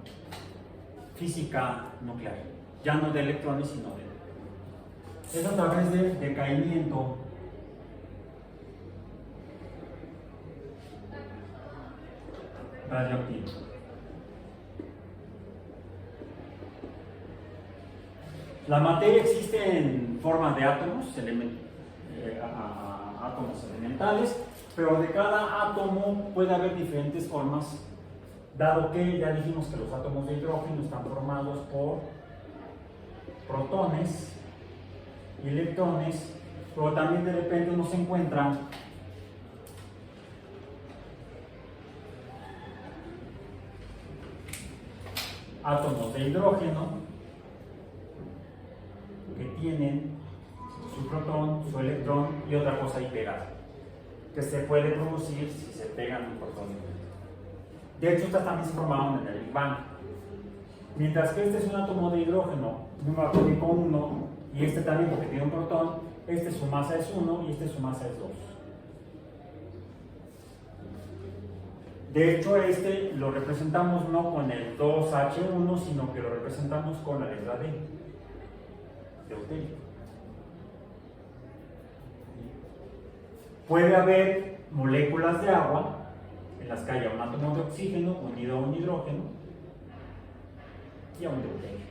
física nuclear. Ya no de electrones, sino de... Es a través del decaimiento radioactivo. La materia existe en forma de átomos, átomos elementales, pero de cada átomo puede haber diferentes formas, dado que ya dijimos que los átomos de hidrógeno están formados por protones y electrones, pero también de repente uno se encuentran átomos de hidrógeno que tienen su protón, su electrón y otra cosa ahí pegada, que se puede producir si se pegan un protón y un electrón. De hecho, estas también se formaron en el Big Bang. Mientras que este es un átomo de hidrógeno, número atómico 1, y este también porque tiene un protón, su masa es 1 y su masa es 2. De hecho, lo representamos no con el 2H1, sino que lo representamos con la letra D, deuterio. Puede haber moléculas de agua en las que haya un átomo de oxígeno unido a un hidrógeno y a un deuterio.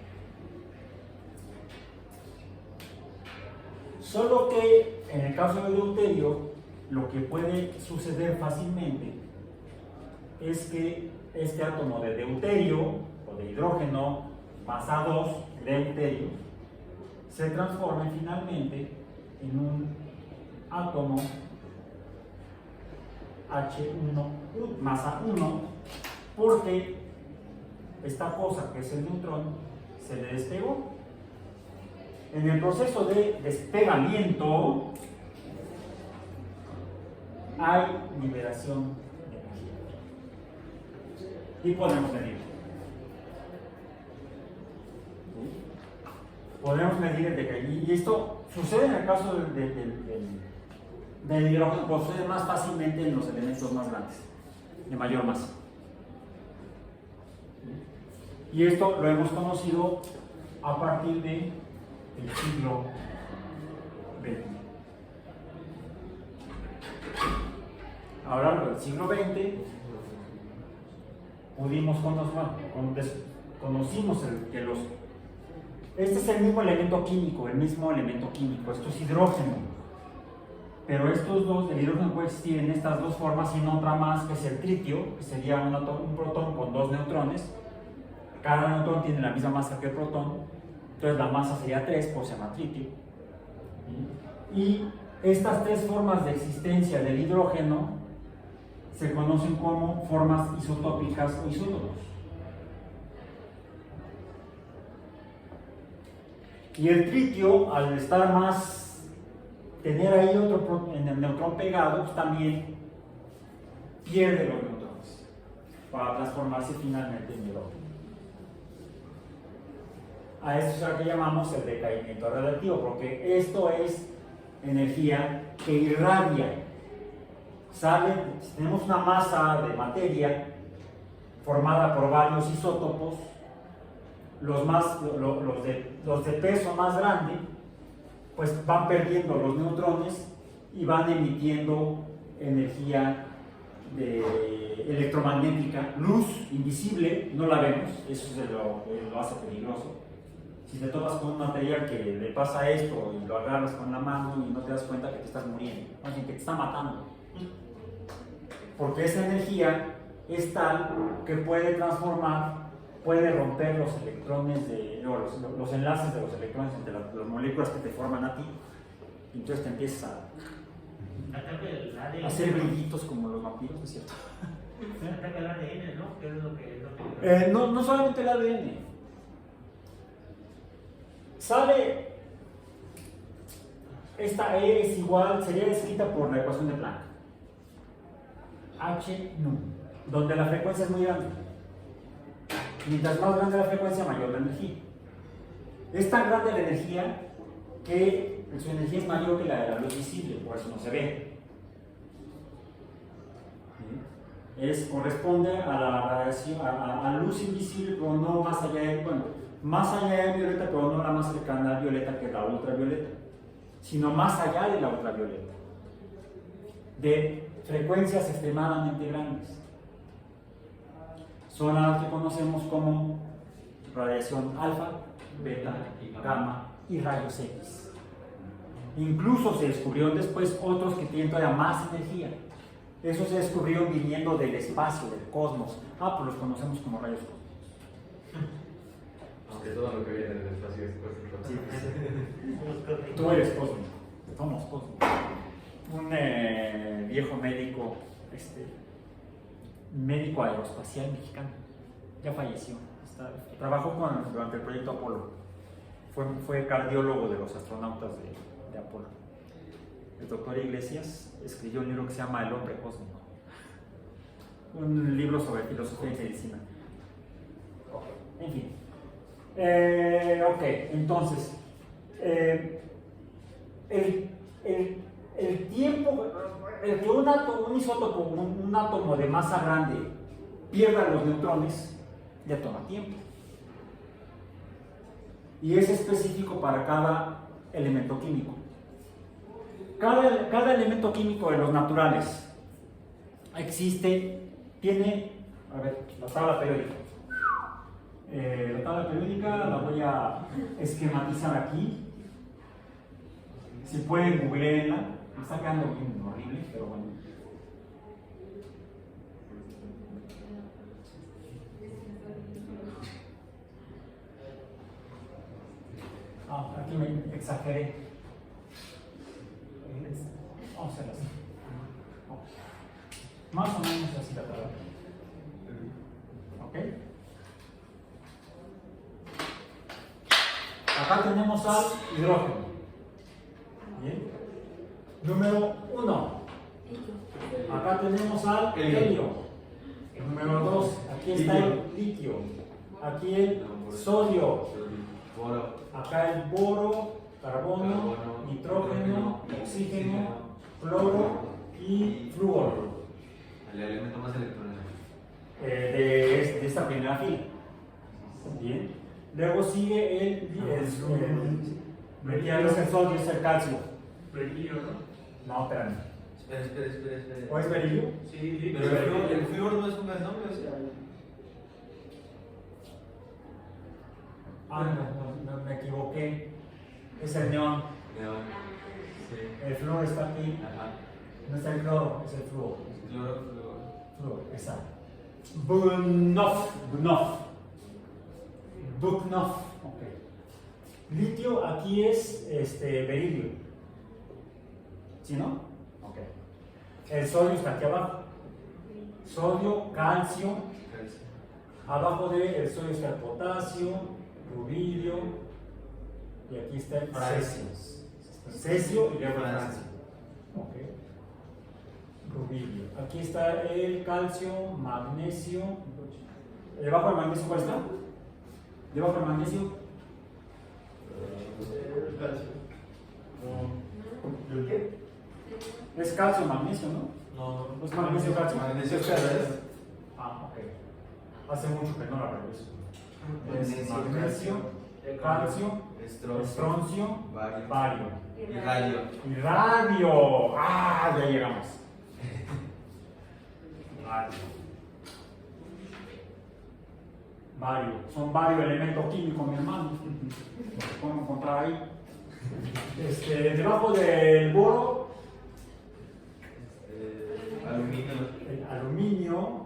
Solo que en el caso del deuterio, lo que puede suceder fácilmente es que este átomo de deuterio o de hidrógeno masa 2 deuterio se transforme finalmente en un átomo H1 masa 1, porque esta cosa que es el neutrón se le despegó. En el proceso de despegamiento hay liberación de energía y podemos medir. Podemos medir el decay, y esto sucede en el caso del hidrógeno, pues sucede más fácilmente en los elementos más grandes, de mayor masa. Y esto lo hemos conocido a partir del siglo XX. A lo largo del siglo XX pudimos conocimos este es el mismo elemento químico, esto es hidrógeno. Pero estos dos, el hidrógeno puede existir en estas dos formas y en otra más, que es el tritio, que sería un protón con dos neutrones. Cada neutrón tiene la misma masa que el protón, entonces la masa sería 3, por se llama tritio. Y estas tres formas de existencia del hidrógeno se conocen como formas isotópicas o isótopos. Y el tritio, al estar tener ahí otro en el neutrón pegado, pues también pierde los neutrones para transformarse finalmente en hidrógeno. A esto es lo que llamamos el decaimiento radiactivo, porque esto es energía que irradia. Sale, si tenemos una masa de materia formada por varios isótopos, los de peso más grande, pues van perdiendo los neutrones y van emitiendo energía electromagnética, luz invisible, no la vemos, eso es lo hace peligroso. Si te tomas con un material que le pasa esto y lo agarras con la mano y no te das cuenta que te estás muriendo, más bien que te está matando. Porque esa energía es tal que puede romper los electrones, los enlaces de los electrones entre las moléculas que te forman a ti. Y entonces te empiezas a hacer brillitos como los vampiros, ¿es cierto? Ataca el ADN, ¿no? ¿Qué es lo que No solamente el ADN. Sale, esta E es igual, sería descrita por la ecuación de Planck. H nu, donde la frecuencia es muy grande. Mientras más grande la frecuencia, mayor la energía. Es tan grande la energía que su energía es mayor que la de la luz visible, por eso no se ve. Corresponde a la radiación, a luz invisible, pero no más allá de, más allá de violeta, pero no la más cercana a violeta que la ultravioleta, sino más allá de la ultravioleta, de frecuencias extremadamente grandes. Son las que conocemos como radiación alfa, beta, gamma y rayos X. Incluso se descubrieron después otros que tienen todavía más energía. Esos se descubrieron viniendo del espacio, del cosmos. Pues los conocemos como rayos cósmicos. Aunque todo lo que viene del espacio es cósmico. Sí. Tú eres cósmico, somos cósmicos. Un viejo médico, médico aeroespacial mexicano, ya falleció. Trabajó durante el proyecto Apolo. Fue cardiólogo de los astronautas de Apolo. El doctor Iglesias escribió un libro que se llama El hombre cósmico. Un libro sobre filosofía y medicina. En fin. Entonces, el tiempo, el que un isótopo, un átomo de masa grande pierda los neutrones, ya toma tiempo. Y es específico para cada elemento químico. Cada elemento químico de los naturales tiene, la tabla periódica. La tabla periódica la voy a esquematizar aquí. Si pueden, googleenla. Me está quedando bien horrible, pero bueno. Aquí me exageré. Vamos a hacerlo así. Más o menos así la palabra. ¿Ok? Acá tenemos al hidrógeno. Bien. Número 1. Acá tenemos al helio. Número 2. Aquí está el litio. Aquí el sodio. Acá el boro, carbono, nitrógeno, oxígeno, cloro y flúor. El elemento más electrónico. De esta primera fila. Bien. Luego sigue el ya no es el sodio, es el calcio. Berilio, ¿no? No, espérame. Espera. ¿O es berilio? Sí, Pero el flúor no es un gas noble, o sea. No, me equivoqué. Es el neón. Neón. Sí. El flúor está aquí. Ajá. No está el cloro, es el flúor. Flúor. Flúor, exacto. Buknov. Ok. Litio aquí es berilio. ¿Sí, no? Ok. El sodio está aquí abajo. Sodio, calcio. Abajo del sodio está el potasio, rubidio. Y aquí está el cesio. Cesio y luego el francio. Ok. Rubidio. Aquí está el calcio, magnesio. ¿Debajo del magnesio cuál está? ¿Debajo del magnesio? El calcio. ¿El qué? Es calcio, magnesio, ¿no? No, ¿Es magnesio, calcio? Magnesio, Es calcio. ok. Hace mucho que no la regreso. Es Magnesio, magnesio, calcio, estroncio, bario. Y radio. Y radio. Ya llegamos. Bario. Son varios elementos químicos, mi hermano. Los podemos encontrar ahí. Debajo del boro, Aluminio. el aluminio,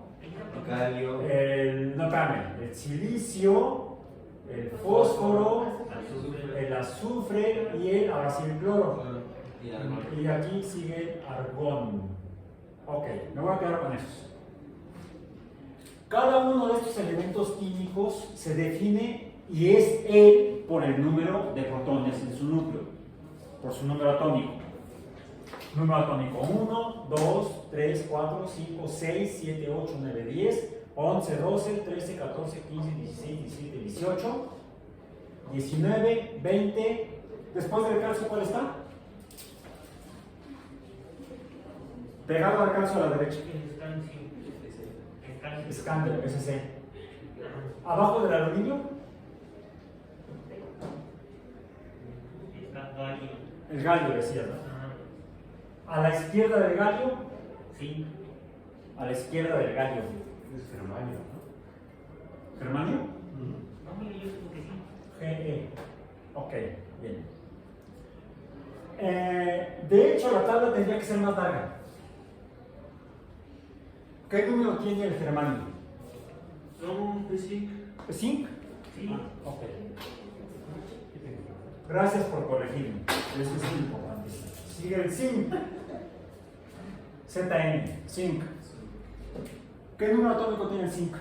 Galio. el silicio, el fósforo, el azufre y ahora sí el cloro. Y argón. Y aquí sigue argón. Ok, me voy a quedar con esos. Cada uno de estos elementos químicos se define y es él por el número de protones en su núcleo, por su número atómico. Número atómico 1, 2, 3, 4, 5, 6, 7, 8, 9, 10, 11, 12, 13, 14, 15, 16, 17, 18, 19, 20. Después del calcio, ¿cuál está? Pegado al calcio a la derecha. Escándalo, SC. Abajo del aluminio, el galio, decía, ¿no? A la izquierda del galio, Sí. a la izquierda del galio. Es germanio, ¿no? ¿Germanio? No, mire, yo creo que sí. GE. Ok, bien. De hecho, la tabla tendría que ser más larga. ¿Qué número tiene el germanio? Son de zinc. ¿Zinc? Sí. Ok. Gracias por corregirme. Eso es importante. Sigue el zinc. ZN, zinc. ¿Qué número atómico tiene el zinc?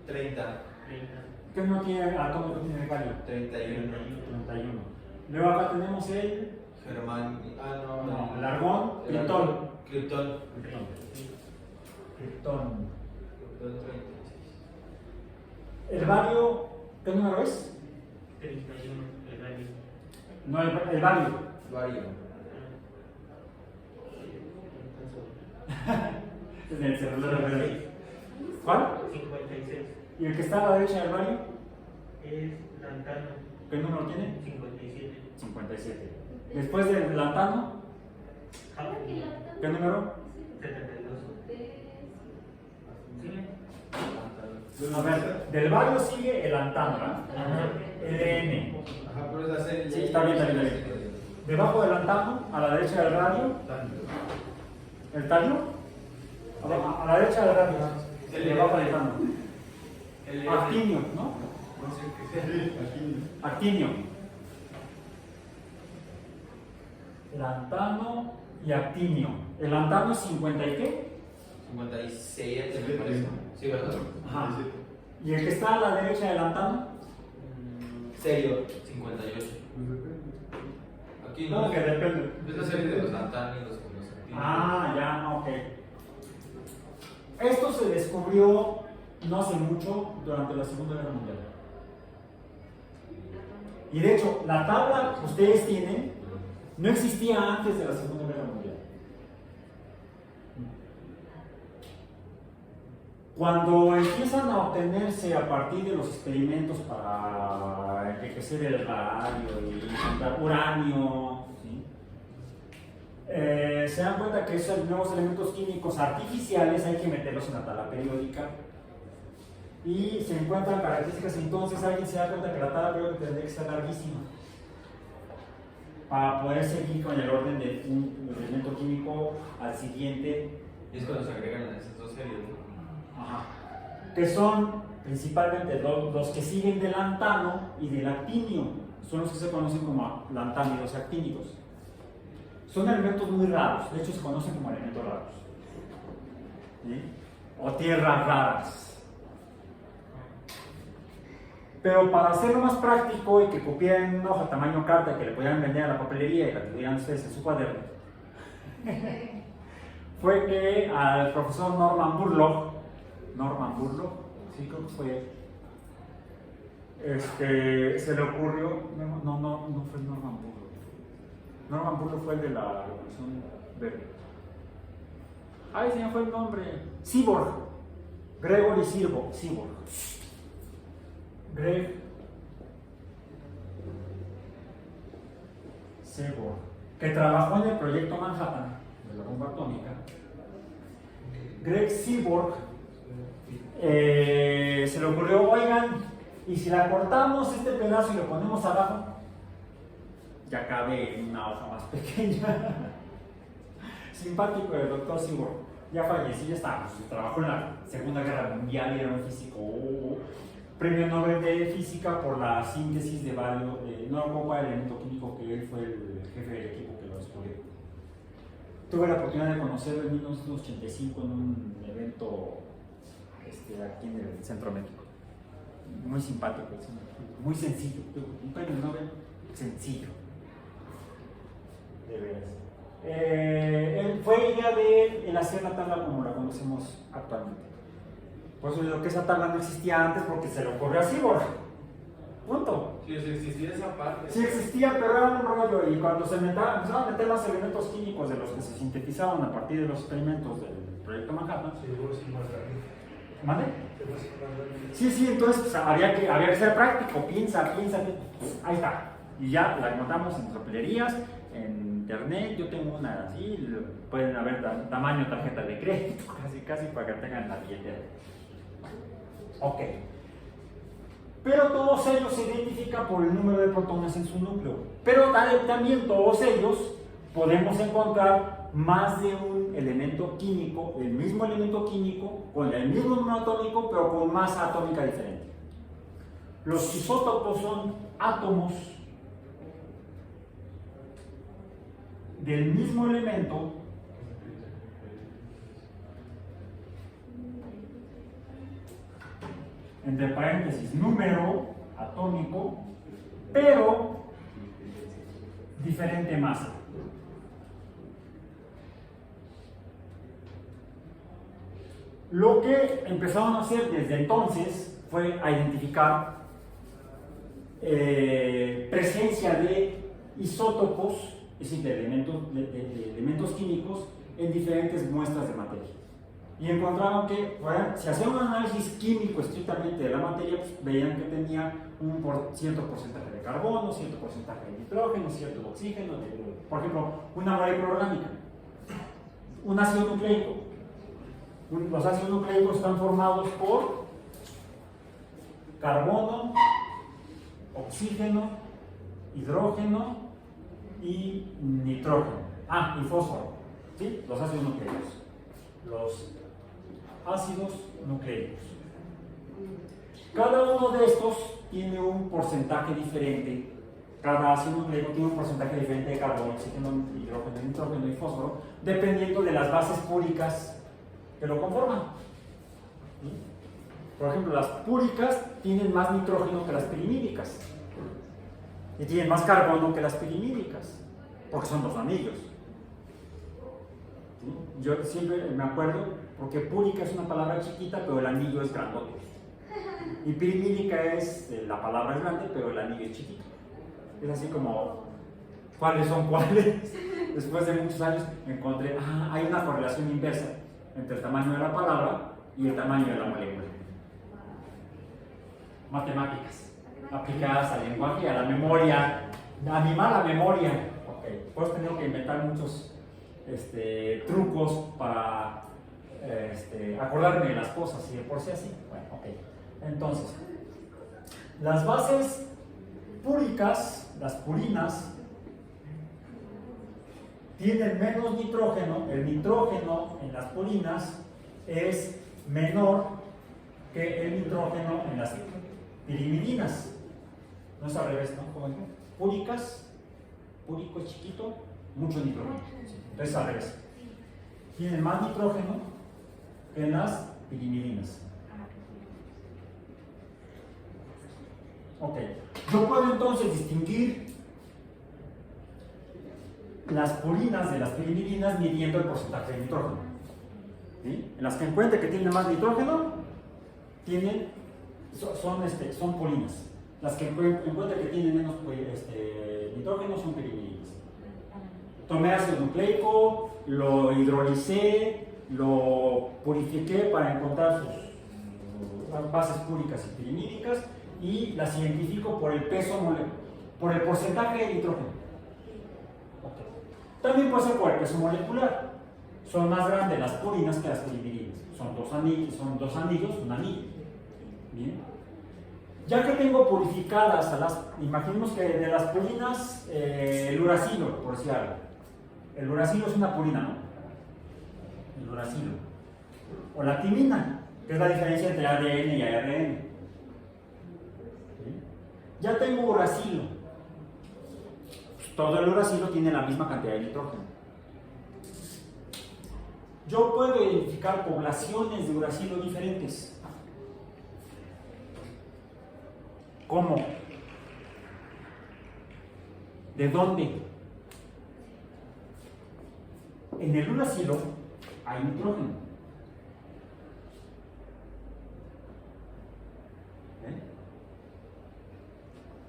30. ¿Qué número atómico tiene el galio? 31. 31. Luego acá tenemos el Germán. no, el argón, criptón. Krypton. Criptón. 36. ¿El bario qué número es? 31, el galio. No, el bario. Vario. Es el celular de ¿cuál? 56. ¿Y el que está a la derecha del bario? Es lantano. ¿Qué número tiene? 57. 57. Después del lantano, Hafnia. ¿qué número? 72. ¿Sí? A ver, del bario sigue el lantano, ¿verdad? Ajá. LN. Ajá, pero es la serie. Sí, está bien. Debajo del lantano, a la derecha del radio, el tallo. A la derecha del radio, debajo del lantano. Actinio, ¿no? No sé qué sea. Actinio. lantano y actinio. El lantano es 50 y qué? 57 me parece. Sí, ¿verdad? Ajá. ¿Y el que está a la derecha del lantano? Serio, 58. Pues depende. Aquí No, no. que depende. Es la serie de los lantánidos con los actínicos. Ah, ya, ok. Esto se descubrió no hace mucho, durante la Segunda Guerra Mundial. Y de hecho, la tabla que ustedes tienen no existía antes de la Segunda Guerra Mundial. Cuando empiezan a obtenerse a partir de los experimentos para enriquecer el radio y encontrar uranio, ¿sí? Se dan cuenta que esos nuevos elementos químicos artificiales hay que meterlos en la tabla periódica y se encuentran características. Entonces alguien se da cuenta que la tabla periódica tendría que ser larguísima para poder seguir con el orden de un elemento químico al siguiente. Y es cuando se agregan a esas dos series, ¿no? Ajá. Que son principalmente los que siguen del lantano y del actinio, son los que se conocen como lantánidos actínicos. Son elementos muy raros, de hecho se conocen como elementos raros, ¿sí? O tierras raras. Pero para hacerlo más práctico y que copiaran una hoja tamaño carta que le pudieran vender a la papelería y la tuvieran ustedes en su cuaderno, fue que al profesor Norman Borlaug, sí creo que fue, se le ocurrió, no fue Norman Borlaug. Norman Borlaug fue el de la Revolución Verde. Ay, se me fue el nombre. Seaborg. Gregory Seaborg. Greg Seaborg, que trabajó en el proyecto Manhattan de la bomba atómica. Greg Seaborg se le ocurrió, oigan, y si la cortamos este pedazo y lo ponemos abajo, ya cabe en una hoja más pequeña. Simpático el doctor Seaborg, ya falleció, ya está, trabajó en la Segunda Guerra Mundial y era un físico, premio Nobel de Física por la síntesis de varios, no recuerdo cuál elemento químico, que él fue el jefe del equipo que lo descubrió. Tuve la oportunidad de conocerlo en 1985 en un evento aquí en el Centro Médico. Muy simpático, muy sencillo, un premio Nobel sencillo. De veras. Fue idea de él hacer la tabla como la conocemos actualmente. Por eso digo que esa tabla no existía antes porque se le ocurrió a Seaborg. Punto. Sí, existía esa parte. Sí existía, pero era un rollo. Y cuando empezaron a meter los elementos químicos de los que se sintetizaban a partir de los experimentos del proyecto Manhattan. ¿Mande? Sí, entonces pues, había que ser práctico. Piensa. Ahí está. Y ya la encontramos en papelerías, en internet. Yo tengo una así. Pueden haber tamaño tarjeta de crédito, casi para que tengan la billetera. Ok. Pero todos ellos se identifican por el número de protones en su núcleo. Pero también todos ellos podemos encontrar más de un elemento químico, el mismo elemento químico, con el mismo número atómico, pero con masa atómica diferente. Los isótopos son átomos del mismo elemento entre paréntesis, número atómico, pero diferente masa. Lo que empezaron a hacer desde entonces fue a identificar presencia de isótopos, es decir, de elementos químicos en diferentes muestras de materia. Y encontraron que, bueno, si hacían un análisis químico estrictamente de la materia, pues veían que tenía un cierto porcentaje de carbono, cierto porcentaje de nitrógeno, cierto de oxígeno, por ejemplo, una molécula orgánica, un ácido nucleico. Los ácidos nucleicos están formados por carbono, oxígeno, hidrógeno y nitrógeno. Y fósforo. ¿Sí? Los ácidos nucleicos. Los ácidos nucleicos. Cada uno de estos tiene un porcentaje diferente Cada ácido nucleico tiene un porcentaje diferente de carbono, oxígeno, hidrógeno, nitrógeno y fósforo, dependiendo de las bases púricas que lo conforman. ¿Sí? Por ejemplo, las púricas tienen más nitrógeno que las pirimídicas y tienen más carbono que las pirimídicas, porque son dos anillos. ¿Sí? Yo siempre me acuerdo, porque púrica es una palabra chiquita, pero el anillo es grandote. Y pirimídica es, la palabra es grande, pero el anillo es chiquito. Es así como, ¿cuáles son cuáles? Después de muchos años encontré, hay una correlación inversa entre el tamaño de la palabra y el tamaño de la molécula. Matemáticas aplicadas al lenguaje y a la memoria, a mi mala memoria. Ok, pues tengo que inventar muchos trucos para acordarme de las cosas y de por sí así. Bueno, ok. Entonces, las bases púricas, las purinas, tienen menos nitrógeno. El nitrógeno en las purinas es menor que el nitrógeno en las pirimidinas. No es al revés, ¿no? Como púricas, púrico es chiquito, mucho nitrógeno. Entonces al revés. Tienen más nitrógeno que en las pirimidinas. Ok. Yo puedo entonces distinguir las purinas de las pirimidinas midiendo el porcentaje de nitrógeno. ¿Sí? En las que encuentre que tienen más nitrógeno, son purinas. Las que encuentre que tienen menos nitrógeno son pirimidinas. Tomé ácido nucleico, lo hidrolicé, lo purifiqué para encontrar sus bases púricas y pirimídicas y las identifico por el peso molecular, por el porcentaje de nitrógeno. Okay. También puede ser por el peso molecular. Son más grandes las purinas que las pirimidinas. Son dos anillos, un anillo. Bien. Ya que tengo purificadas imaginemos que de las purinas, el uracilo, por decir algo. El uracilo es una purina, ¿no? El uracilo. O la timina, que es la diferencia entre ADN y ARN. ¿Sí? Ya tengo uracilo. Todo el uracilo tiene la misma cantidad de nitrógeno. Yo puedo identificar poblaciones de uracilo diferentes. ¿Cómo? ¿De dónde? En el uracilo hay nitrógeno.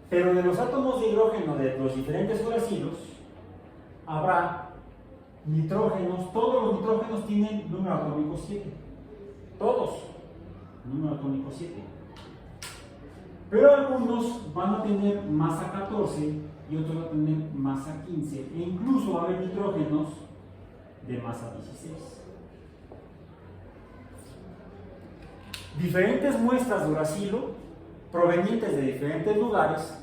Pero de los átomos de hidrógeno de los diferentes uracilos habrá nitrógenos, todos los nitrógenos tienen número atómico 7. Todos, número atómico 7. Pero algunos van a tener masa 14 y otros van a tener masa 15. E incluso va a haber nitrógenos de masa 16. Diferentes muestras de uracilo provenientes de diferentes lugares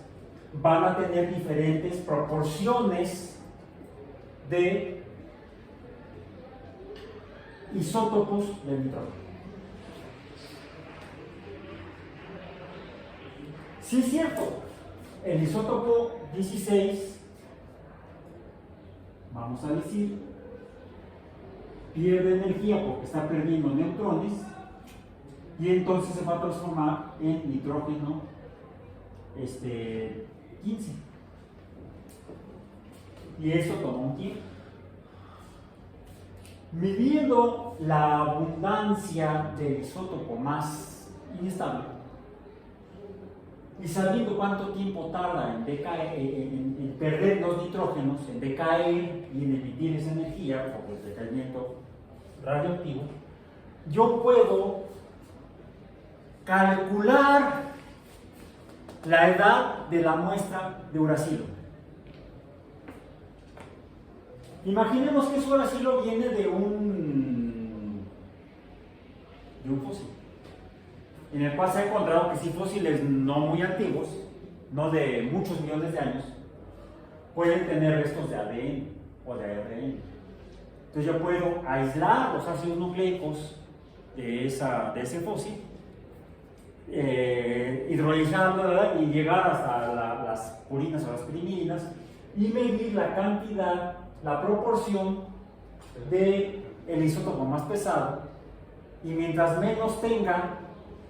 van a tener diferentes proporciones de isótopos del nitrógeno. Sí es cierto, el isótopo 16, vamos a decir, pierde energía porque está perdiendo neutrones y entonces se va a transformar en nitrógeno 15. Y eso toma un tiempo. Midiendo la abundancia del isótopo más inestable y sabiendo cuánto tiempo tarda en perder los nitrógenos, en decaer y en emitir esa energía por el decaimiento radioactivo, yo puedo calcular la edad de la muestra de uracilo. Imaginemos que ese uracilo viene de un fósil, en el cual se ha encontrado que si fósiles no muy antiguos, no de muchos millones de años, pueden tener restos de ADN o de ARN. Entonces yo puedo aislar los ácidos nucleicos de ese fósil hidrolizarlo, ¿verdad? Y llegar hasta las purinas o las pirimidinas y medir la cantidad, la proporción del isótopo más pesado, y mientras menos tenga,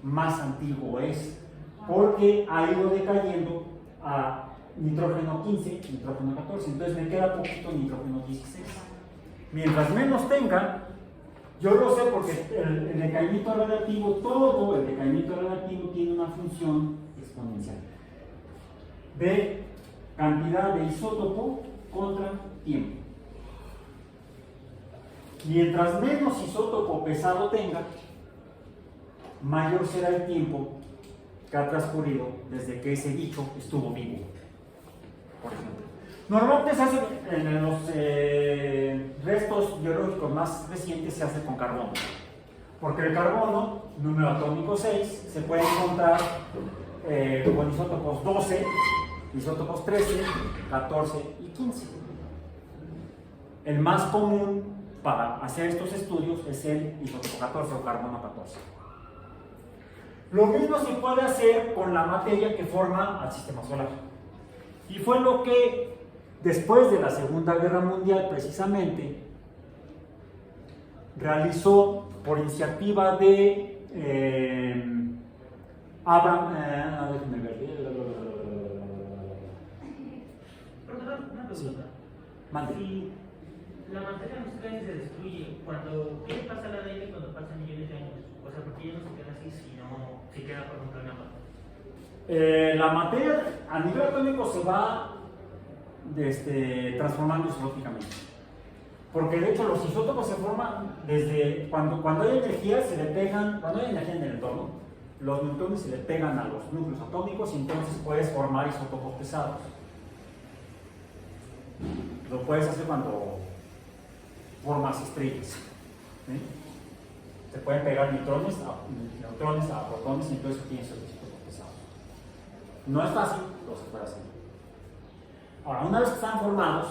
más antiguo es, porque ha ido decayendo a nitrógeno 15, nitrógeno 14, entonces me queda poquito nitrógeno 16. Mientras menos tenga, yo lo sé porque el decaimiento radiactivo, todo el decaimiento radiactivo tiene una función exponencial de cantidad de isótopo contra tiempo. Mientras menos isótopo pesado tenga, mayor será el tiempo que ha transcurrido desde que ese bicho estuvo vivo, por ejemplo. Normalmente se hace en los restos biológicos más recientes, se hace con carbono, porque el carbono, número atómico 6, se puede encontrar con isótopos 12, isótopos 13, 14 y 15. El más común para hacer estos estudios es el isótopo 14 o carbono 14. Lo mismo se puede hacer con la materia que forma al sistema solar. Y fue lo que después de la Segunda Guerra Mundial, precisamente, realizó por iniciativa de Abraham. Déjenme ver. Perdón, una pregunta. Sí. Mande. Si la materia muscal se destruye, ¿qué le pasa al ADN cuando pasan millones de años? O sea, porque ya no se queda así, sino se queda por ejemplo en la materia. La materia a nivel atómico se va transformando isotrópicamente. Porque de hecho los isótopos se forman desde cuando hay energía, se le pegan, cuando hay energía en el entorno, los neutrones se le pegan a los núcleos atómicos y entonces puedes formar isótopos pesados. Lo puedes hacer cuando formas estrellas. ¿Sí? Se pueden pegar neutrones a protones y entonces tienes isótopos pesados. No es fácil, pero se puede hacer. Ahora, una vez que están formados,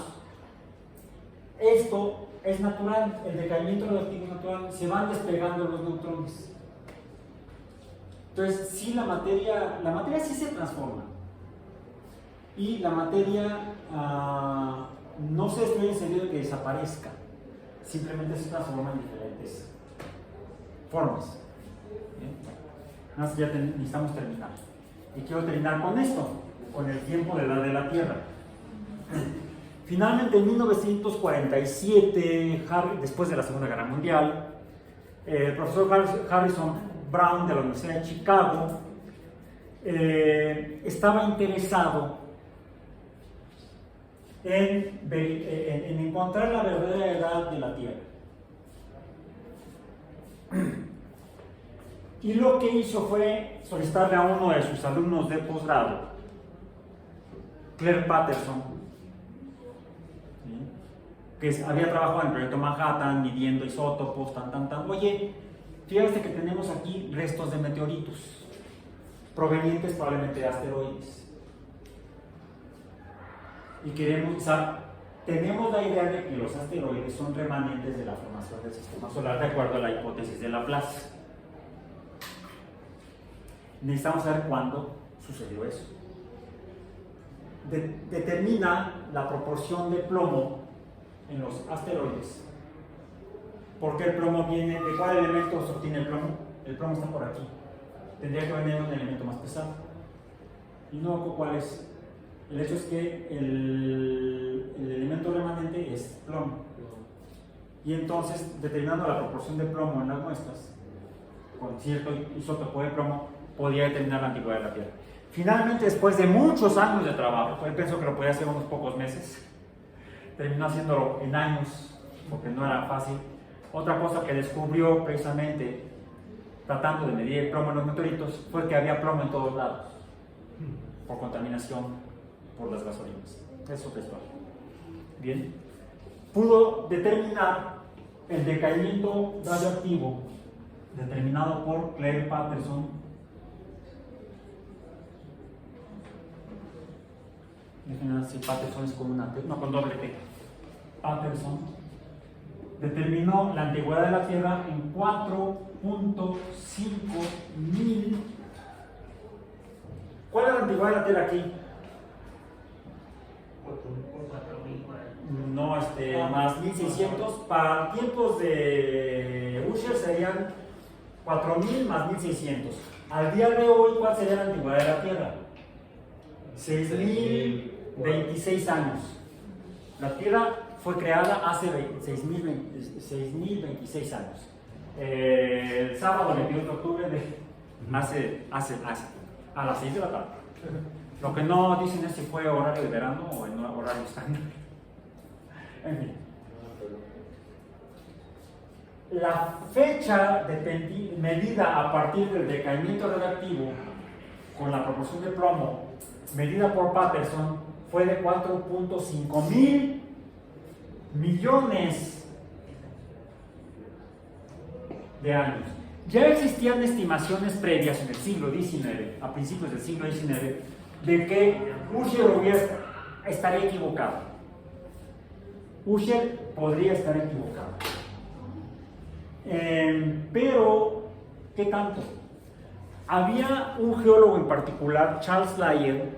esto es natural, el decaimiento radioactivo es natural, se van despegando los neutrones. Entonces, sí, la materia sí se transforma. Y la materia no se destruye en el sentido de que desaparezca, simplemente se transforma en diferentes formas. ¿Bien? Ya necesitamos terminar. Y quiero terminar con esto, con el tiempo de edad de la Tierra. Finalmente, en 1947, después de la Segunda Guerra Mundial, el profesor Harrison Brown de la Universidad de Chicago estaba interesado en encontrar la verdadera edad de la Tierra. Y lo que hizo fue solicitarle a uno de sus alumnos de posgrado, Claire Patterson, que había trabajado en el proyecto Manhattan, midiendo isótopos, Oye, fíjate que tenemos aquí restos de meteoritos, provenientes probablemente de asteroides. Y tenemos la idea de que los asteroides son remanentes de la formación del sistema solar, de acuerdo a la hipótesis de Laplace. Necesitamos saber cuándo sucedió eso. Determina la proporción de plomo en los asteroides. ¿Por qué el plomo viene? ¿De cuál elemento se obtiene el plomo? El plomo está por aquí. Tendría que venir un elemento más pesado. Y no, ¿cuál es? El hecho es que el elemento remanente es plomo. Y entonces, determinando la proporción de plomo en las muestras, con cierto isótopo de plomo, podía determinar la antigüedad de la Tierra. Finalmente, después de muchos años de trabajo, él pensó que lo podía hacer en unos pocos meses, terminó haciéndolo en años, porque no era fácil. Otra cosa que descubrió precisamente, tratando de medir el plomo en los meteoritos, fue que había plomo en todos lados, por contaminación por las gasolinas. Eso es todo. Bien. Pudo determinar el decaimiento radioactivo determinado por Claire Patterson. Déjenme ver si Patterson es con una T, no, con doble T. Patterson determinó la antigüedad de la Tierra en 4.5 mil ¿Cuál es la antigüedad de la Tierra aquí? 4.000. No, más 1600. Para tiempos de Usher serían 4000 más 1600. Al día de hoy, ¿cuál sería la antigüedad de la Tierra? 6026 años. La Tierra fue creada hace 6026 años. El sábado 22 de octubre hace a las 6 de la tarde. Lo que no dicen es si fue horario de verano o en horario estándar. En fin. La fecha medida a partir del decaimiento radiactivo con la proporción de plomo medida por Patterson fue de 4.5 mil millones de años. Ya existían estimaciones previas en el siglo XIX, a principios del siglo XIX, de que Usher estaría equivocado. Usher podría estar equivocado. Pero, ¿qué tanto? Había un geólogo en particular, Charles Lyell,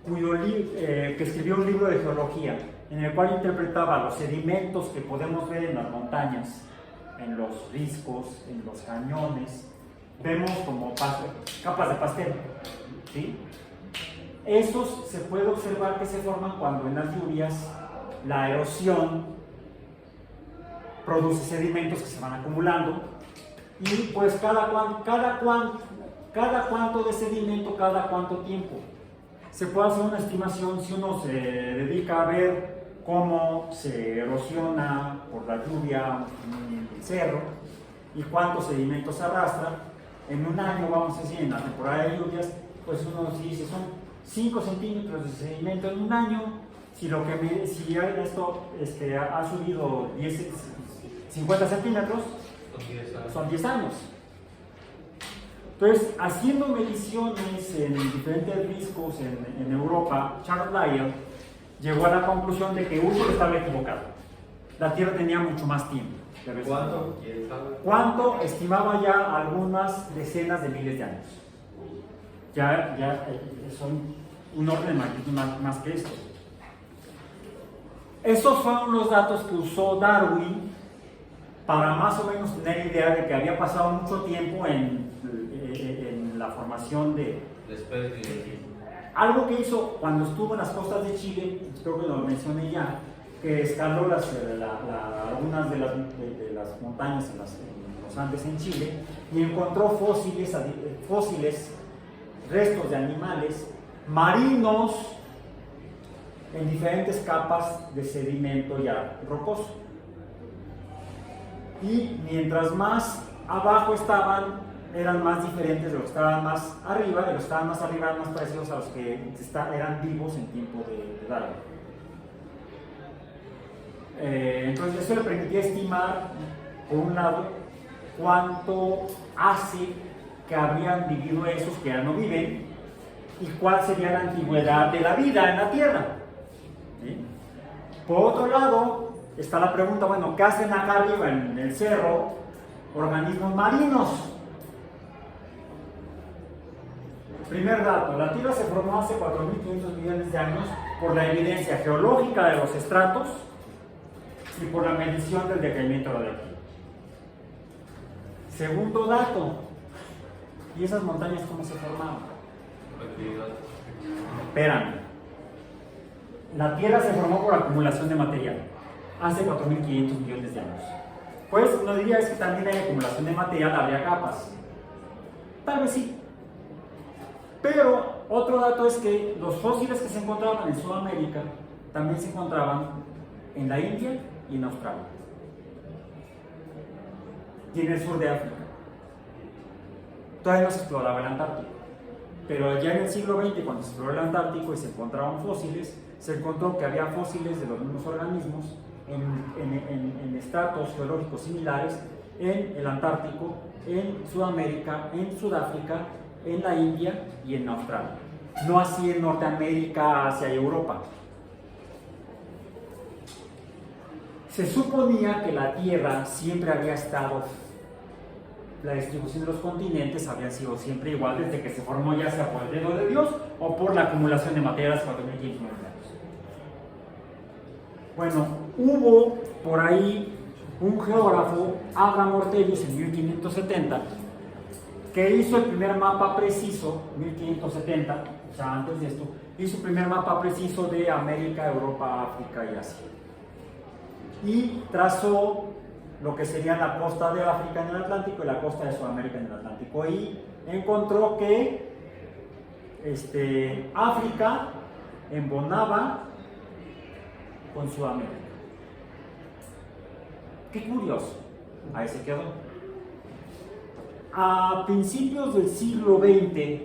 que escribió un libro de geología en el cual interpretaba los sedimentos que podemos ver en las montañas, en los riscos, en los cañones. Vemos como capas de pastel, ¿sí? Esos se puede observar que se forman cuando en las lluvias la erosión produce sedimentos que se van acumulando y pues cada cuánto de sedimento, cada cuánto tiempo. Se puede hacer una estimación si uno se dedica a ver cómo se erosiona por la lluvia el cerro y cuántos sedimentos arrastra. En un año, vamos a decir, en la temporada de lluvias, pues uno dice son 5 centímetros de sedimento en un año. Si esto ha subido 50 centímetros, son 10 años. Entonces, haciendo mediciones en diferentes riscos en Europa, Charles Lyell llegó a la conclusión de que Usher estaba equivocado. La Tierra tenía mucho más tiempo. ¿Cuánto? ¿Cuánto? Estimaba ya algunas decenas de miles de años. Ya son un orden de magnitud más que esto. Esos fueron los datos que usó Darwin para más o menos tener idea de que había pasado mucho tiempo en la formación de algo que hizo cuando estuvo en las costas de Chile, creo que lo mencioné ya, que escaló algunas de las montañas en los Andes en Chile y encontró fósiles, restos de animales marinos en diferentes capas de sedimento ya rocoso. Y mientras más abajo eran más diferentes de los que estaban más arriba, y los que estaban más arriba eran más parecidos a los que eran vivos en tiempo de Darwin. Entonces eso le permitía estimar, por un lado, cuánto hace que habrían vivido esos que ya no viven y cuál sería la antigüedad de la vida en la Tierra. ¿Sí? Por otro lado, está la pregunta, bueno, ¿qué hacen acá arriba en el cerro organismos marinos? Primer dato, la Tierra se formó hace 4.500 millones de años por la evidencia geológica de los estratos y por la medición del decaimiento radiactivo. Segundo dato, ¿y esas montañas cómo se formaron? Espérame. La Tierra se formó por acumulación de material hace 4.500 millones de años. Pues uno diría es que también hay acumulación de material, habría capas. Tal vez sí. Pero otro dato es que los fósiles que se encontraban en Sudamérica también se encontraban en la India y en Australia. Y en el sur de África. Todavía no se exploraba el Antártico. Pero ya en el siglo XX, cuando se exploró el Antártico y se encontraban fósiles, se encontró que había fósiles de los mismos organismos en estratos geológicos similares en el Antártico, en Sudamérica, en Sudáfrica, en la India y en Australia. No así en Norteamérica, Asia y Europa. Se suponía que la Tierra siempre había estado la distribución de los continentes habían sido siempre igual desde que se formó, ya sea por el dedo de Dios o por la acumulación de materias 4.500 años. Bueno, hubo por ahí un geógrafo, Abraham Ortelius, en 1570, que hizo el primer mapa preciso, 1570, o sea, antes de esto, hizo el primer mapa preciso de América, Europa, África y Asia. Y trazó lo que sería la costa de África en el Atlántico y la costa de Sudamérica en el Atlántico. Y encontró que África embonaba con Sudamérica. Qué curioso, ahí se quedó. A principios del siglo XX,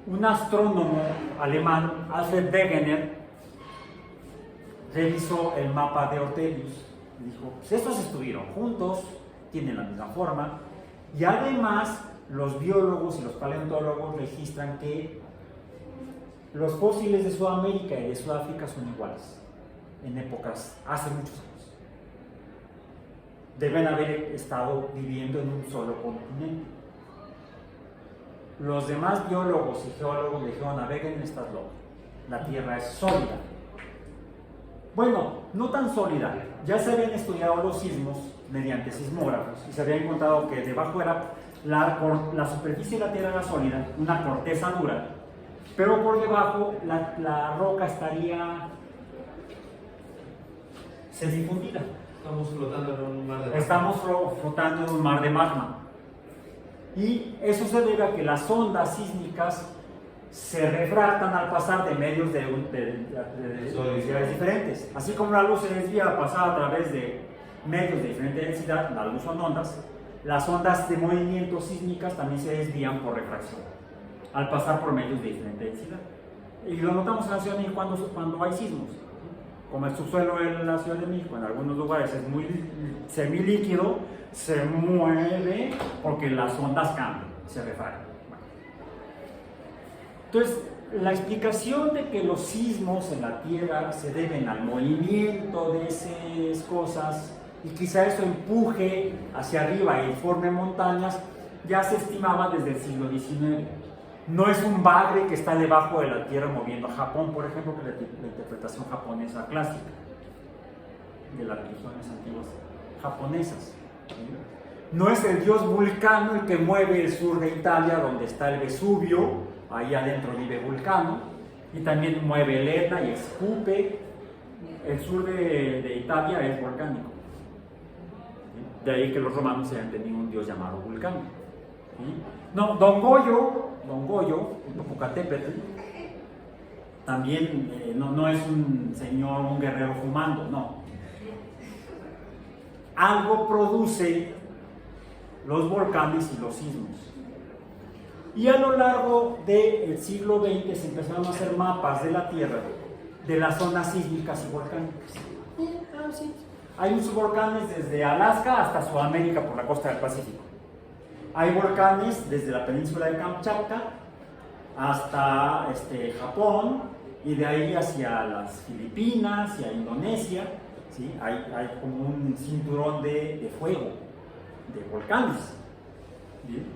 un astrónomo alemán, Alfred Wegener, revisó el mapa de Ortelius y dijo, pues estos estuvieron juntos, tienen la misma forma, y además los biólogos y los paleontólogos registran que los fósiles de Sudamérica y de Sudáfrica son iguales en épocas, hace muchos años. Deben haber estado viviendo en un solo continente. Los demás biólogos y geólogos le dijeron a Wegener, estás loco, la Tierra es sólida. Bueno, no tan sólida, ya se habían estudiado los sismos mediante sismógrafos y se había encontrado que debajo era la superficie de la Tierra era sólida, una corteza dura, pero por debajo la roca estaría semifundida. Estamos flotando en un mar de magma. Estamos flotando en un mar de magma. Y eso se debe a que las ondas sísmicas se refractan al pasar de medios de densidades diferentes. Así como la luz se desvía al pasar a través de medios de diferente densidad, la luz son ondas, las ondas de movimiento sísmicas también se desvían por refracción al pasar por medios de diferente densidad. Y lo notamos en la Ciudad de México cuando hay sismos. Como el subsuelo de la Ciudad de México en algunos lugares es muy semilíquido, se mueve porque las ondas cambian, se refractan. Bueno. Entonces, la explicación de que los sismos en la Tierra se deben al movimiento de esas cosas y quizá eso empuje hacia arriba y forme montañas, ya se estimaba desde el siglo XIX. No es un bagre que está debajo de la Tierra moviendo a Japón, por ejemplo, que es la interpretación japonesa clásica de las religiones antiguas japonesas. No es el dios Vulcano el que mueve el sur de Italia, donde está el Vesubio, ahí adentro vive Vulcano, y también mueve el Etna y escupe. El sur de Italia es volcánico. De ahí que los romanos se hayan tenido un dios llamado Vulcano. No, Don Goyo, Popocatépetl, también no es un señor, un guerrero fumando, no. Algo produce los volcanes y los sismos. Y a lo largo del siglo XX se empezaron a hacer mapas de la Tierra, de las zonas sísmicas y volcánicas. Hay muchos volcanes desde Alaska hasta Sudamérica por la costa del Pacífico. Hay volcanes desde la península de Kamchatka hasta Japón y de ahí hacia las Filipinas y a Indonesia. ¿Sí? Hay como un cinturón de fuego, de volcanes. ¿Bien?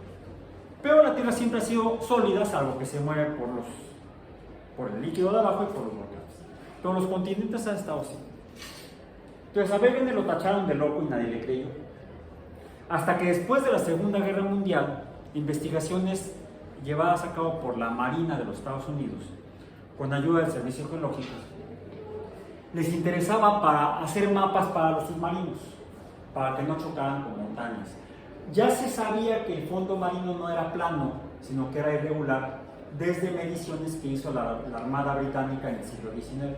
Pero la Tierra siempre ha sido sólida, salvo que se mueve por el líquido de abajo y por los volcanes. Todos los continentes han estado así. Entonces a Wegener lo tacharon de loco y nadie le creyó. Hasta que después de la Segunda Guerra Mundial, investigaciones llevadas a cabo por la Marina de los Estados Unidos, con ayuda del Servicio Geológico, les interesaba para hacer mapas para los submarinos, para que no chocaran con montañas. Ya se sabía que el fondo marino no era plano, sino que era irregular, desde mediciones que hizo la Armada Británica en el siglo XIX,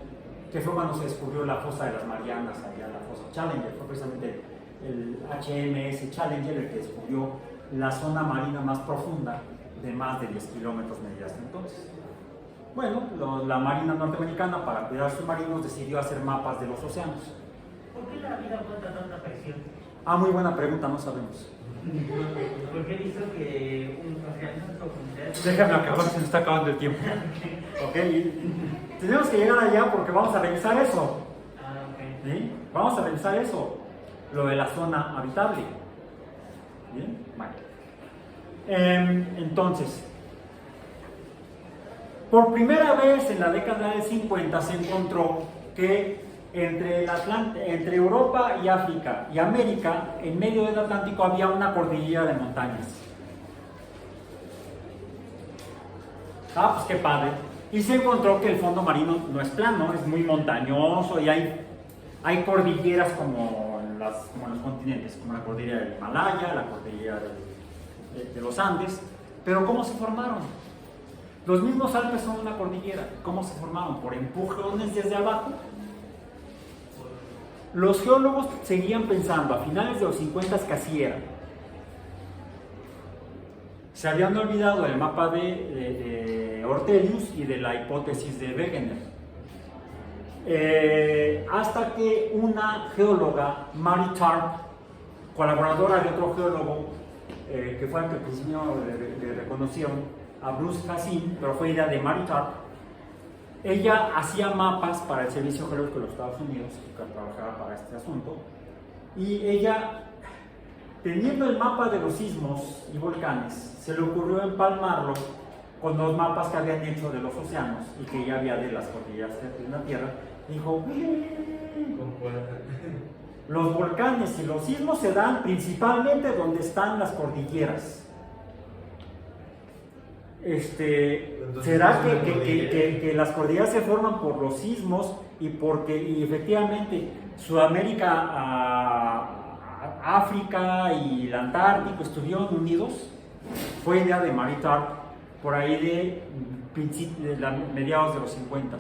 que fue cuando se descubrió la fosa de las Marianas, allá la fosa Challenger. Fue precisamente el HMS Challenger el que descubrió la zona marina más profunda de más de 10 kilómetros medidas entonces. Bueno, la Marina norteamericana, para cuidar submarinos, decidió hacer mapas de los océanos. ¿Por qué la vida aguanta tanta presión? Muy buena pregunta, no sabemos. Porque he visto que organizan profundidades. Déjame acabar, se nos está acabando el tiempo. Ok, tenemos que llegar allá porque vamos a revisar eso. Ok. ¿Sí? Vamos a revisar eso, lo de la zona habitable. ¿Bien? Vale. Entonces, por primera vez en la década del 50 se encontró que entre Europa y África y América, en medio del Atlántico, había una cordillera de montañas. Ah, pues qué padre. Y se encontró que el fondo marino no es plano, es muy montañoso y hay cordilleras como en los continentes, como la cordillera del Himalaya, la cordillera de los Andes. Pero ¿cómo se formaron? Los mismos Alpes son una cordillera. ¿Cómo se formaron? Por empujones desde abajo. Los geólogos seguían pensando a finales de los 50 que así era. Se habían olvidado del mapa de Ortelius y de la hipótesis de Wegener. Hasta que una geóloga, Mary Tarp, colaboradora de otro geólogo, que fue al que al principio le reconocieron, a Bruce Hassin, pero fue idea de Mary Tarp. Ella hacía mapas para el Servicio Geológico de los Estados Unidos, que trabajaba para este asunto, y ella, teniendo el mapa de los sismos y volcanes, se le ocurrió empalmarlo con los mapas que habían hecho de los océanos y que ya había de las cordilleras de la Tierra. Dijo, los volcanes y los sismos se dan principalmente donde están las cordilleras. ¿Será que las cordilleras se forman por los sismos y efectivamente Sudamérica, África y el Antártico estuvieron unidos? Fue idea de Mary Tarp por ahí de mediados de los 50.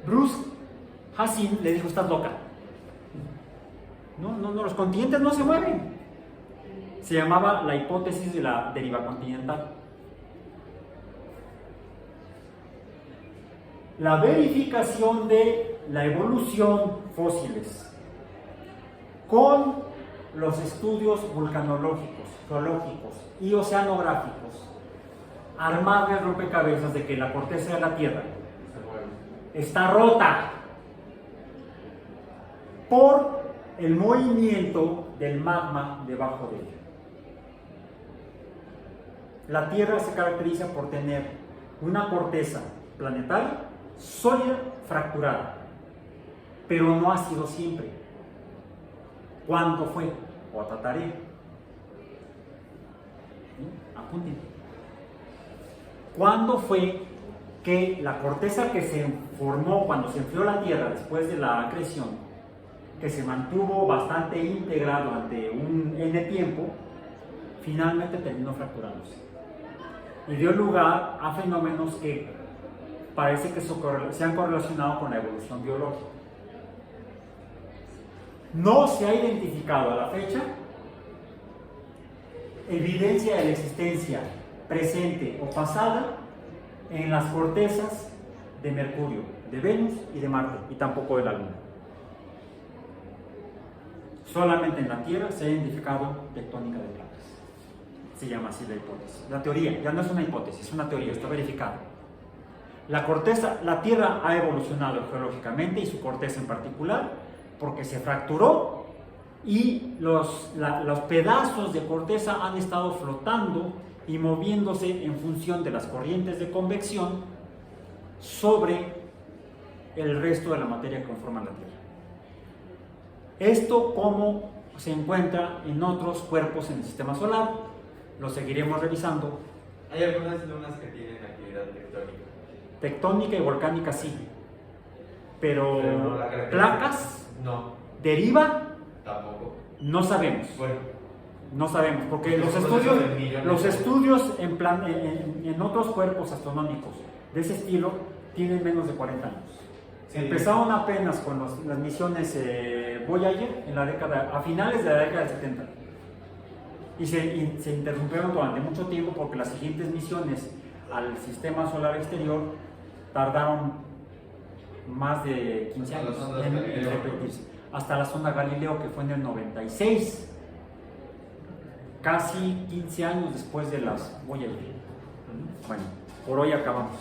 Bruce Hassin le dijo, estás loca. No, los continentes no se mueven. Se llamaba la hipótesis de la deriva continental. La verificación de la evolución fósiles con los estudios vulcanológicos, geológicos y oceanográficos armaba el rompecabezas de que la corteza de la Tierra está rota por el movimiento del magma debajo de ella. La Tierra se caracteriza por tener una corteza planetaria sólida, fracturada, pero no ha sido siempre. ¿Cuándo fue? Otra tarea. Apunten. ¿Cuándo fue que la corteza que se formó cuando se enfrió la Tierra después de la acreción, que se mantuvo bastante íntegra durante un N tiempo, finalmente terminó fracturándose? Y dio lugar a fenómenos que parece que se han correlacionado con la evolución biológica. No se ha identificado a la fecha evidencia de la existencia presente o pasada en las cortezas de Mercurio, de Venus y de Marte, y tampoco de la Luna. Solamente en la Tierra se ha identificado tectónica de placas. Se llama así la hipótesis. La teoría, ya no es una hipótesis, es una teoría, está verificada. La Tierra ha evolucionado geológicamente, y su corteza en particular, porque se fracturó y los pedazos de corteza han estado flotando y moviéndose en función de las corrientes de convección sobre el resto de la materia que conforma la Tierra. Esto como se encuentra en otros cuerpos en el sistema solar, lo seguiremos revisando. ¿Hay algunas lunas que tienen actividad tectónica? Tectónica y volcánica sí, pero no placas, no. Deriva, Tampoco. no sabemos. Bueno, no sabemos, porque los estudios en otros cuerpos astronómicos de ese estilo tienen menos de 40 años. Sí. Empezaron apenas con las misiones Voyager a finales de la década del 70. Y se interrumpieron durante mucho tiempo porque las siguientes misiones al sistema solar exterior tardaron más de 15 años en repetirse. Hasta la sonda Galileo, que fue en el 96, casi 15 años después de las Voyager. Bueno, por hoy acabamos.